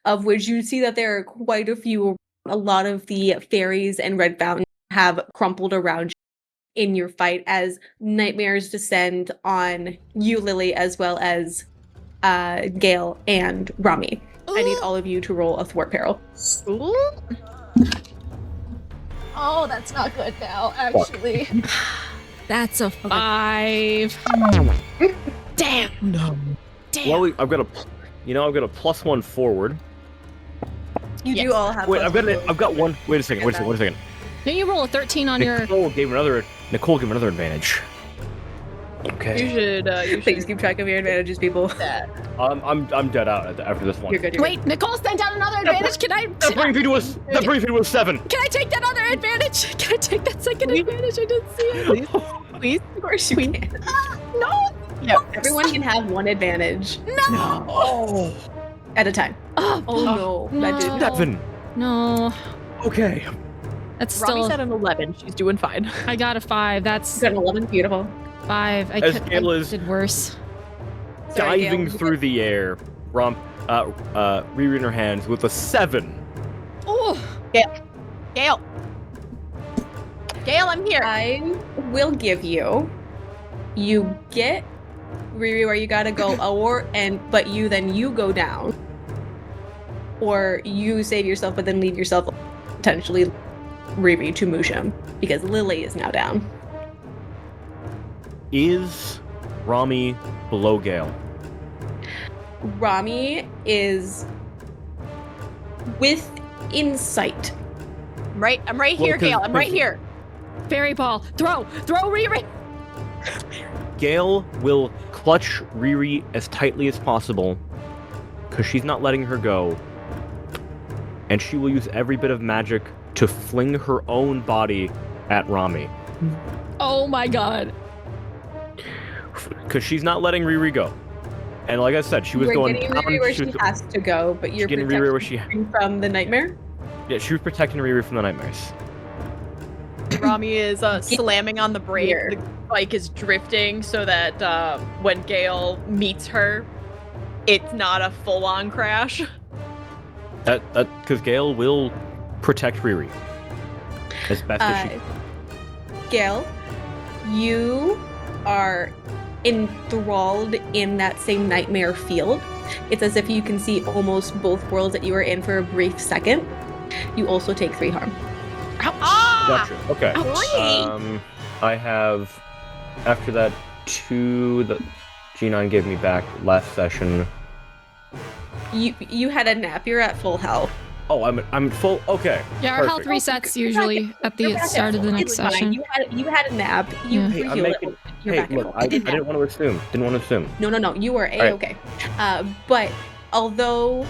of which you see that there are quite a few. A lot of the fairies and red fountain have crumpled around you in your fight as nightmares descend on you, Lily, as well as Gayle and Romi. I need all of you to roll a thwart peril. Oh, that's not good now, actually. That's a 5. Damn. No. Damn. Well, I've got a +1 forward. You do all have. Wait, I've got one. Wait a second. Didn't you roll a 13 on your... Nicole gave him another advantage. Okay. You should. Please keep track of your advantages, people. I'm dead out after this one. You're good. Wait, Nicole sent out another advantage. That brings me to a 7. Can I take that other advantage? Can I take that second advantage? I didn't see it. Please, of course you can. No. Yeah. Everyone can have one advantage No. Oh. at a time. Oh, no, that didn't. 7. No. Okay. That's Robbie's still... at an 11. She's doing fine. I got a 5. That's Got an 11. Beautiful. 5. I Gayle is did worse. Sorry, diving Gayle. through the air, Riri in her hands with a 7. Oh. Gayle, I'm here. I will give you. You get Riri where you gotta go, but you go down, or you save yourself, but then leave yourself potentially Riri to Mushim because Lily is now down. Is Romi below Gayle? Romi is within sight. I'm right here, Gayle. I'm right here. Fairy ball. Throw Riri. Gayle will clutch Riri as tightly as possible because she's not letting her go, and she will use every bit of magic to fling her own body at Romi Oh my god. because she's not letting Riri go. And like I said, she was You're going getting down. Riri where she has to go, but you're getting Riri where protecting from the nightmare. Yeah, she was protecting Riri from the nightmares. Rami is slamming on the brake. Here. The bike is drifting so that when Gayle meets her, it's not a full-on crash. That because Gayle will protect Riri as best as she can. Gayle, you are enthralled in that same nightmare field. It's as if you can see almost both worlds that you are in for a brief second. You also take 3 harm. Gotcha. Okay. Ouch. I have after that 2 that G9 gave me back last session. You had a nap. You're at full health. Oh, I'm full. Okay. Yeah, our health perfect. resets usually at the start of the next It's fine. session. You had a nap. You Yeah. Hey, were I'm healed. making. You're Hey, back look, at I didn't want to assume. No. You were right. A-okay. But although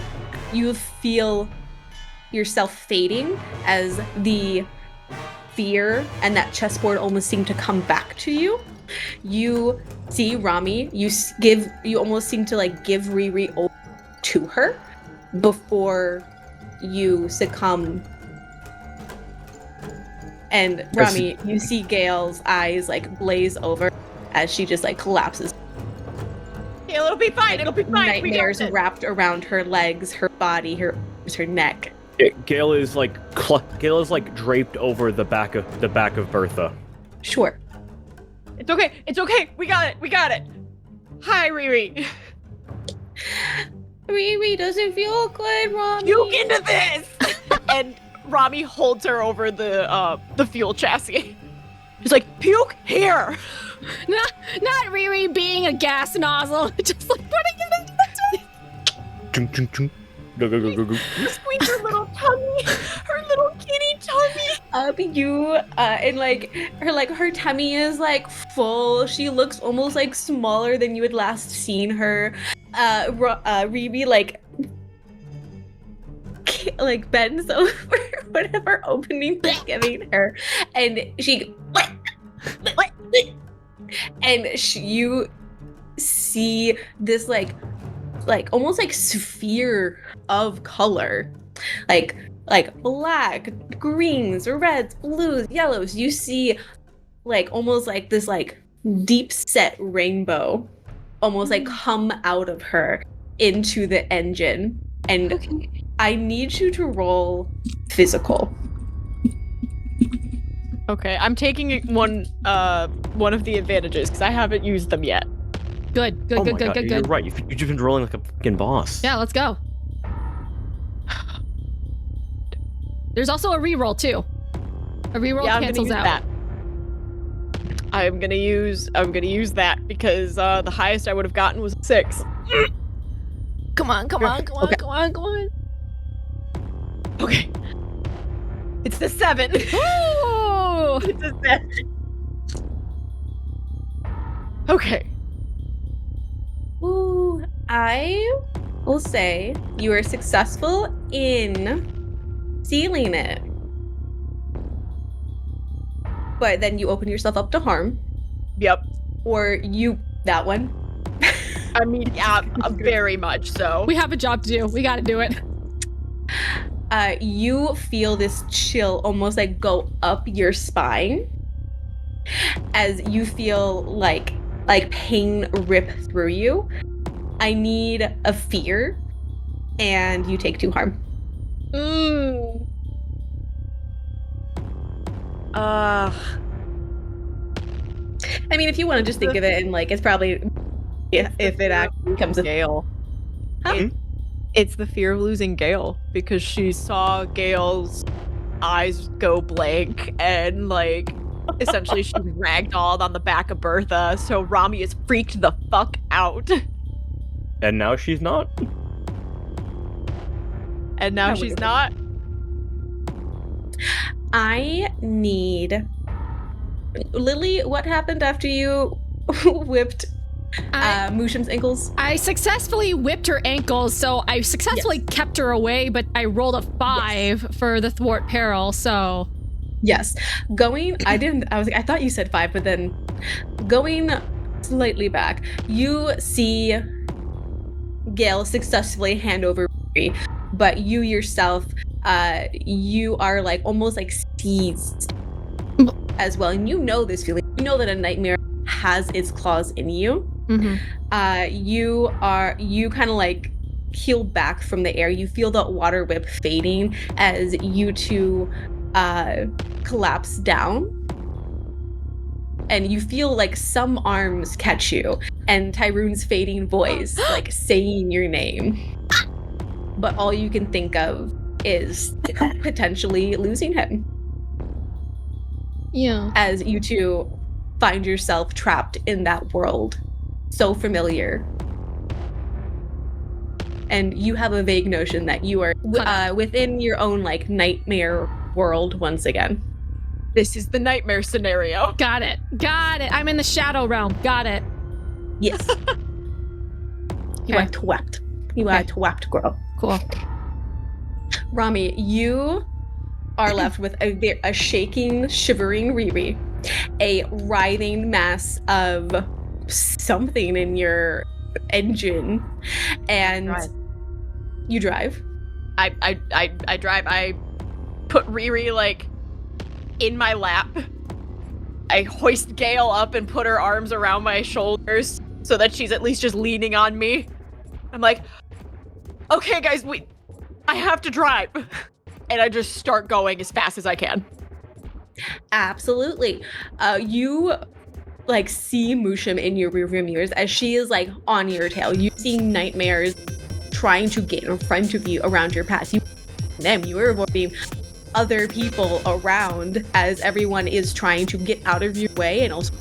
you feel yourself fading as the fear and that chessboard almost seem to come back to you, you see Romi. You almost seem to like give Riri over to her before you succumb. And Romi, you see Gayle's eyes like blaze over as she just like collapses. Gayle, it'll be fine. It'll be fine. Nightmares wrapped around her legs, her body, her neck. Gayle is like draped over the back of Bertha. Sure. It's okay. It's okay. We got it. Hi, Riri. Riri doesn't feel good, Romi. Puke into this. And Romi holds her over the fuel chassis. She's like, puke here. Not Riri being a gas nozzle, just like putting it into this. Chung, chung, chung. Go. Squeeze her little tummy, her little kitty tummy. And like her tummy is like full. She looks almost like smaller than you had last seen her. Riri like bends over whatever opening they're giving her, and she you see this like almost like sphere of color, like black, greens, reds, blues, yellows. You see like almost like this like deep set rainbow almost like come out of her into the engine. And okay. I need you to roll physical. Okay, I'm taking one of the advantages because I haven't used them yet. Good. You're right. You've just been rolling like a fucking boss. Yeah, let's go. There's also a reroll too. A reroll cancels out. That. I'm gonna use that because the highest I would have gotten was 6. Come on. Okay. It's the 7. Ooh! It's a 7. Okay. Ooh, I will say you are successful in sealing it. But then you open yourself up to harm. Yep. Or that one. I mean, yeah, very much so. We have a job to do. We gotta do it. You feel this chill almost like go up your spine as you feel like pain rip through you. I need a fear, and you take 2 harm. I mean, if you want to just think of it and like it's probably if it actually comes Gayle. Huh? It's the fear of losing Gayle because she saw Gayle's eyes go blank and like essentially she ragdolled on the back of Bertha, so Romi is freaked the fuck out. And now she's not. And now she's not. I need Lily, what happened after you whipped Musham's ankles? I successfully whipped her ankles, so I successfully kept her away, but I rolled a 5 for the thwart peril, so... Yes. I thought you said 5, but then going slightly back, you see Gayle successfully hand over Riri, but you yourself, you are like almost like seized as well, and you know this feeling. You know that a nightmare has its claws in you. Mm-hmm. You kind of like peel back from the air. You feel the water whip fading as you two collapse down, and you feel like some arms catch you, and Tyroon's fading voice like saying your name, but all you can think of is potentially losing him. Yeah. As you two find yourself trapped in that world so familiar. and you have a vague notion that you are within your own like nightmare world once again. This is the nightmare scenario. Got it. I'm in the shadow realm. Got it. Yes. You are twept. You are twept, girl. Cool. Romi, you are left with a shaking, shivering Riri, a writhing mass of something in your engine, and you drive. I drive. I put Riri like in my lap. I hoist Gayle up and put her arms around my shoulders so that she's at least just leaning on me. I'm like, okay, guys, I have to drive. And I just start going as fast as I can. Absolutely. You like see Mushim in your rearview mirrors as she is like on your tail. You see nightmares trying to get in front of you around your path. You are avoiding other people around as everyone is trying to get out of your way and also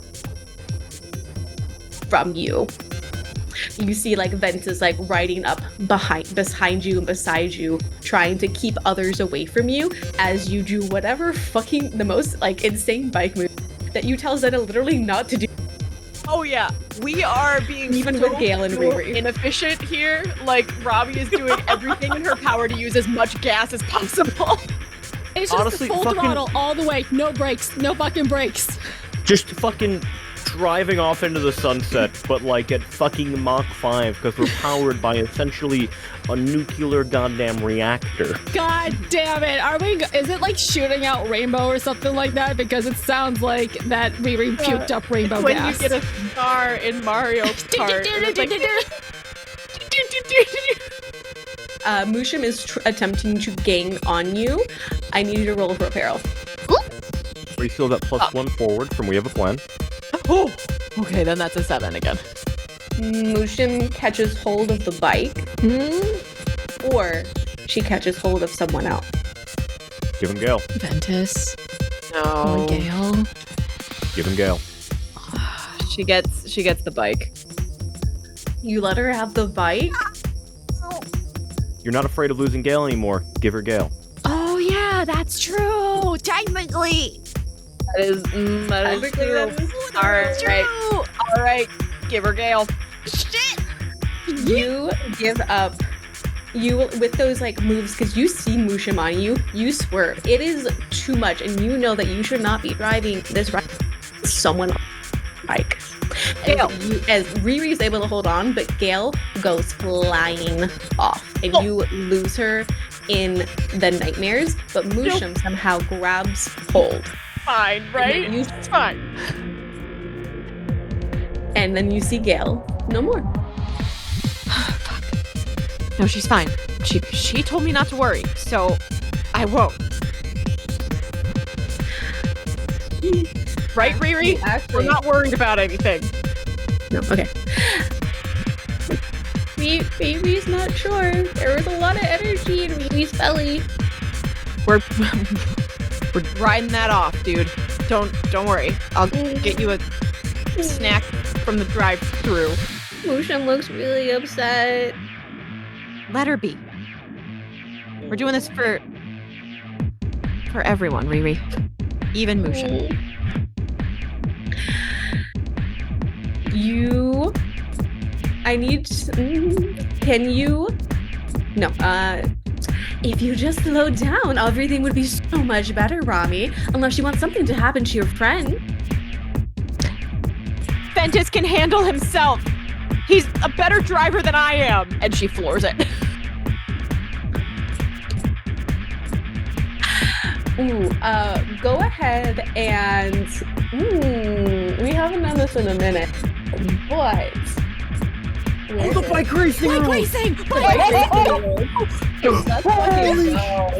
from you. You see like Ventus like riding up behind you and beside you, trying to keep others away from you as you do whatever fucking the most like insane bike move that you tell Zeta literally not to do. Oh yeah, we are being even with Gayle and Riri inefficient here. Like Robbie is doing everything in her power to use as much gas as possible. It's just honestly, full throttle all the way, no brakes, no fucking brakes. Just fucking driving off into the sunset, but like at fucking Mach 5 because we're powered by essentially a nuclear goddamn reactor. God damn it! Is it like shooting out rainbow or something like that? Because it sounds like that Riri puked up rainbow when gas. When you get a star in Mario Kart. Mushim is attempting to gain on you. I need you to roll for a peril. We still got +1 forward from We Have a Plan. Oh, okay, then that's a 7 again. Mushim catches hold of the bike, or she catches hold of someone else. Give him Gayle. Ventus. No. Or Gayle. Give him Gayle. She gets the bike. You let her have the bike? You're not afraid of losing Gayle anymore. Give her Gayle. Oh yeah, that's true. Technically. That is true. All right. Give her Gayle. Shit. You give up. You with those like moves because you see Mushim on you. You swerve. It is too much, and you know that you should not be driving this ride. Someone on the bike. Gayle. As Riri is able to hold on, but Gayle goes flying off, and you lose her in the nightmares. But Mushim somehow grabs hold. Fine, right? It's fine. And then you see Gayle. No more. Fuck. No, she's fine. She told me not to worry, so I won't. Right, Riri? Actually, we're not worried about anything. No, okay. Riri's not sure. There was a lot of energy in Riri's belly. We're riding that off, dude. Don't worry. I'll get you a snack from the drive-thru. Mushim looks really upset. Let her be. We're doing this for everyone, Riri. Even Mushim. Can you? No, if you just slow down, everything would be so much better, Romi. Unless you want something to happen to your friend. Ventus can handle himself. He's a better driver than I am. And she floors it. Ooh, go ahead and... we haven't done this in a minute, but... Oh, the bike racing! Bike racing! Bike Let's fucking go.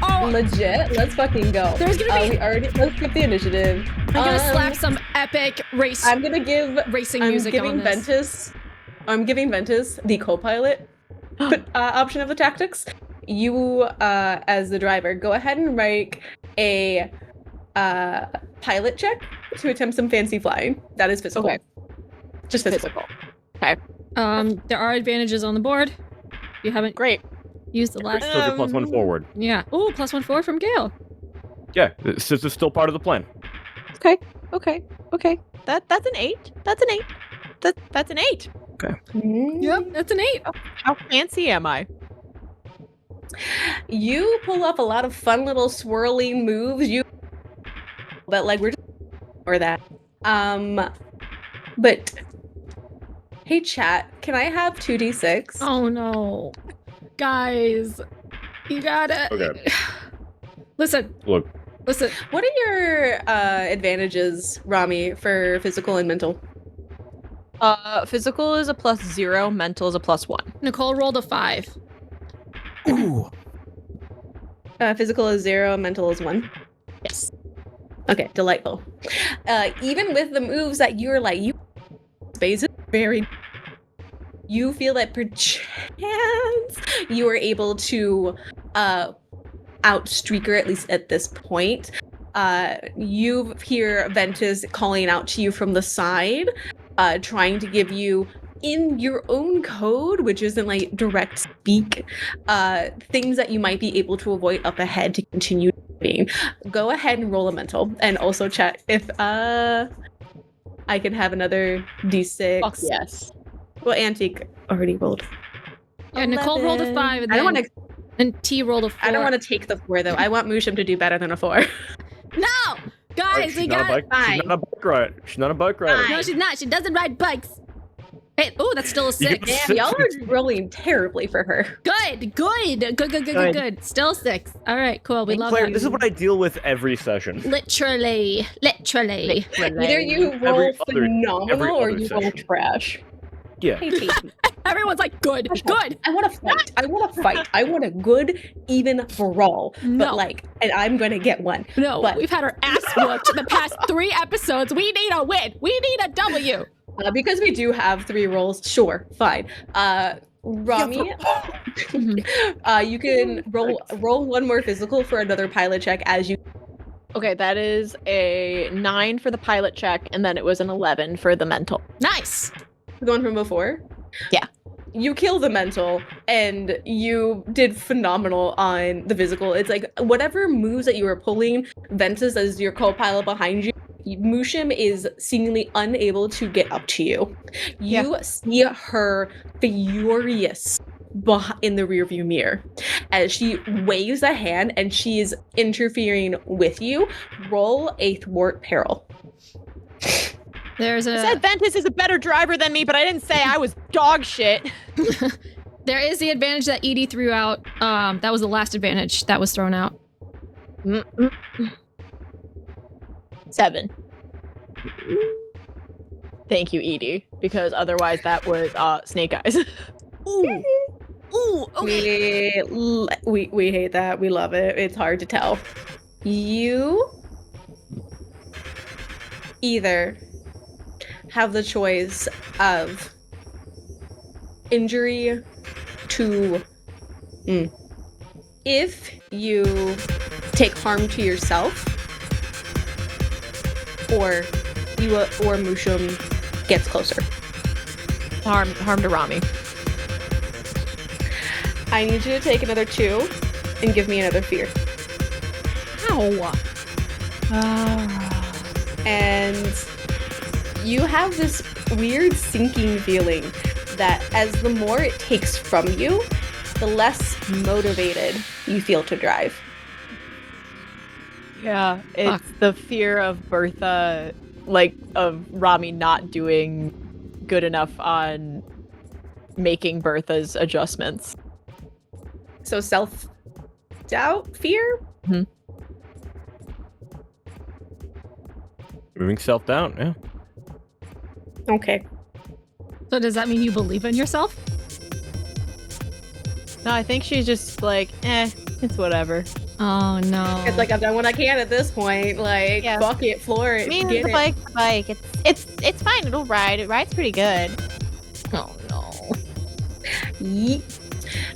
Oh, Legit, let's fucking go. There's gonna be... let's skip the initiative. I'm gonna slap some epic I'm gonna give... racing music on this. I'm giving Ventus the co-pilot option of the tactics. You, as the driver, go ahead and make a pilot check to attempt some fancy flying. That is physical. Okay. Just physical. Okay. There are advantages on the board. You haven't Great. used the last. Still get +1 forward. Yeah. Oh, +1 forward from Gayle. Yeah, this is still part of the plan. Okay. That's an 8. That's an 8. That's an 8. Yep, that's an 8. How fancy am I? You pull off a lot of fun little swirling moves. But like we're just or that. But hey chat, can I have 2d6? Oh no, guys, you gotta. Okay. Listen. Look. Listen. What are your advantages, Romi, for physical and mental? Physical is a +0, mental is a +1. Nicole rolled a 5. Ooh. Physical is 0, mental is 1. Yes. Okay, delightful. Even with the moves that you're like, space is very. You feel that perchance you are able to outstreak her, at least at this point. You hear Ventus calling out to you from the side, trying to give you, in your own code, which isn't like direct speak, things that you might be able to avoid up ahead to continue being. Go ahead and roll a mental, and also check if I can have another d6. Fuck yes. Well, Antique already rolled. Yeah, Nicole rolled a 5, and I don't want to. and T rolled a 4. I don't want to take the 4 though. I want Musham to do better than a 4. No, guys, She's we not got. a bike. She's not a bike rider. She's not a bike rider. No, she's not. She doesn't ride bikes. Hey, oh, that's still a You get 6. Damn, y'all are rolling terribly for her. Good. Still 6. All right, cool. We love Claire, that. this is what I deal with every session. Literally. Either you roll Every phenomenal or other you roll session. trash. Yeah. Hey, Tasty. Everyone's like, good. I want to fight. I want a good, even brawl. No. But like, and I'm gonna get one. No, But- we've had our ass whooped the past 3 episodes. We need a win. We need a W. Because we do have 3 rolls. Sure, fine. Romi, you can roll one more physical for another pilot check as you. Okay, that is a 9 for the pilot check, and then it was an 11 for the mental. Nice. The one from before? Yeah. You kill the mental, and you did phenomenal on the physical. It's like, whatever moves that you were pulling, Ventus as your co-pilot behind you, Musham is seemingly unable to get up to you. You see her furious in the rearview mirror as she waves a hand and she is interfering with you. Roll a thwart peril. There's I said Ventus is a better driver than me, but I didn't say I was dog shit. There is the advantage that Edie threw out. That was the last advantage that was thrown out. 7. Thank you, Edie, because otherwise that was Snake Eyes. Ooh. Okay. We hate that. We love it. It's hard to tell. You either have the choice of injury to if you take harm to yourself, or Musham gets closer. Harm to Romi. I need you to take another 2 and give me another fear. Ow. And you have this weird sinking feeling that as the more it takes from you, the less motivated you feel to drive. Yeah, it's the fear of Bertha, like, of Romi not doing good enough on making Bertha's adjustments. So self-doubt, fear? Moving self down, yeah. Okay. So does that mean you believe in yourself? No, I think she's just like, it's whatever. Oh no. It's like I've done what I can at this point. Like, Yeah. fuck it, floor it, I mean, get the it. bike. It's fine. It'll ride. It rides pretty good. Oh no.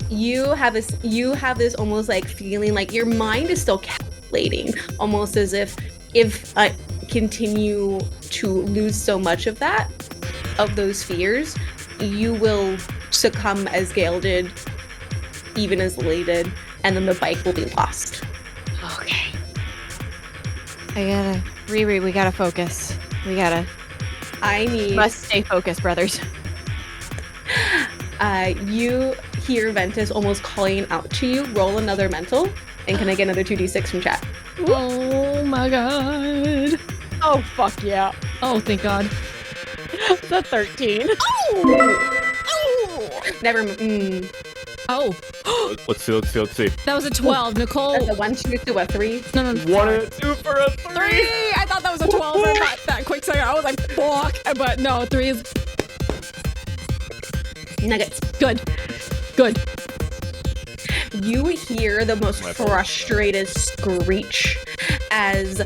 You have this almost like feeling like your mind is still calculating, almost as if I continue to lose so much of those fears, you will succumb as Gayle did even isolated, and then the bike will be lost. Okay. Riri, we gotta focus. I need. Must stay focused, brothers. You hear Ventus almost calling out to you. Roll another mental, and can I get another 2d6 from chat? Oh my god. Oh, fuck yeah. Oh, thank God. The 13. Never. Oh, Let's see. that was a 12. Nicole. That's a 1, 2, 2, a 3. No. 1 and 2 for a 3. 3! I thought that was a 12 for that quick second. I was like, fuck. But no, 3 is Nuggets. good. You hear the most My fault. frustrated screech as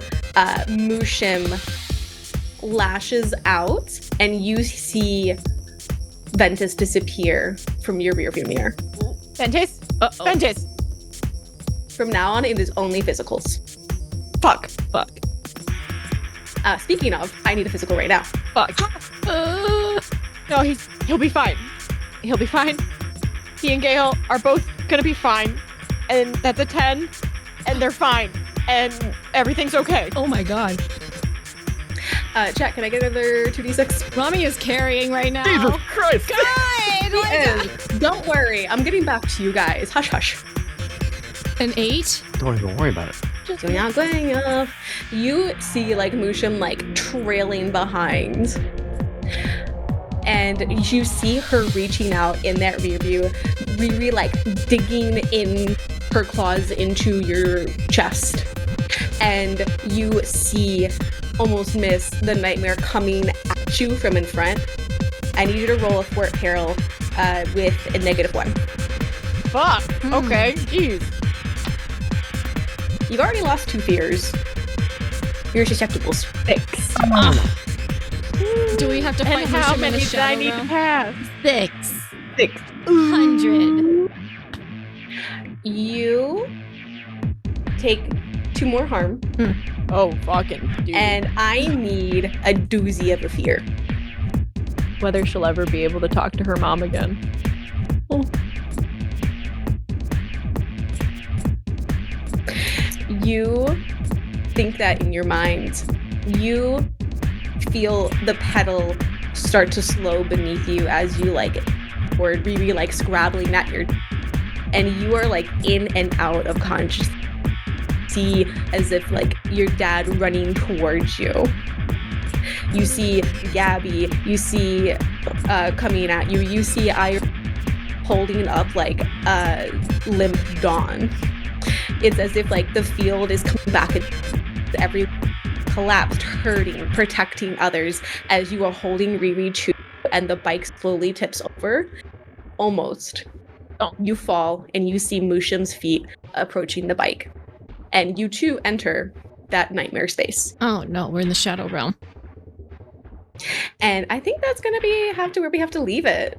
Mushim lashes out, and you see Ventus disappear from your rearview mirror. Ventus? Uh-oh. Ventus! From now on, it is only physicals. Fuck. Speaking of, I need a physical right now. Fuck. No, he'll be fine. He'll be fine. He and Gayle are both gonna be fine. And that's a 10. And they're fine. And everything's okay. Oh my God. Chat, can I get another 2d6? Romi is carrying right now. Jesus Christ! God! Don't worry, I'm getting back to you guys. Hush, hush. An 8? Don't even worry about it. So not going up. You see like Mushim like trailing behind. And you see her reaching out in that rear view, Riri like digging in her claws into your chest. And you see, almost miss, the nightmare coming at you from in front. I need you to roll a thwart peril with a -1. Fuck. Okay. Jeez. You've already lost 2 fears. Your susceptibles. 6. Do we have to fight And how Mushim in many the did I shadow need to realm? pass? 6. 100. You take 2 more harm, Oh, fucking dude. and I need a doozy of a fear. Whether she'll ever be able to talk to her mom again. You think that in your mind. You feel the pedal start to slow beneath you as you like or Riri like scrabbling at your, and you are like in and out of consciousness. See as if like your dad running towards you. You see Gabby, you see coming at you, you see I holding up like limp Dawn. It's as if like the field is coming back at every collapsed, hurting, protecting others as you are holding Riri to, and the bike slowly tips over. Almost. You fall and you see Mushim's feet approaching the bike. And you too enter that nightmare space. Oh no, we're in the shadow realm. And I think that's gonna be where we have to leave it.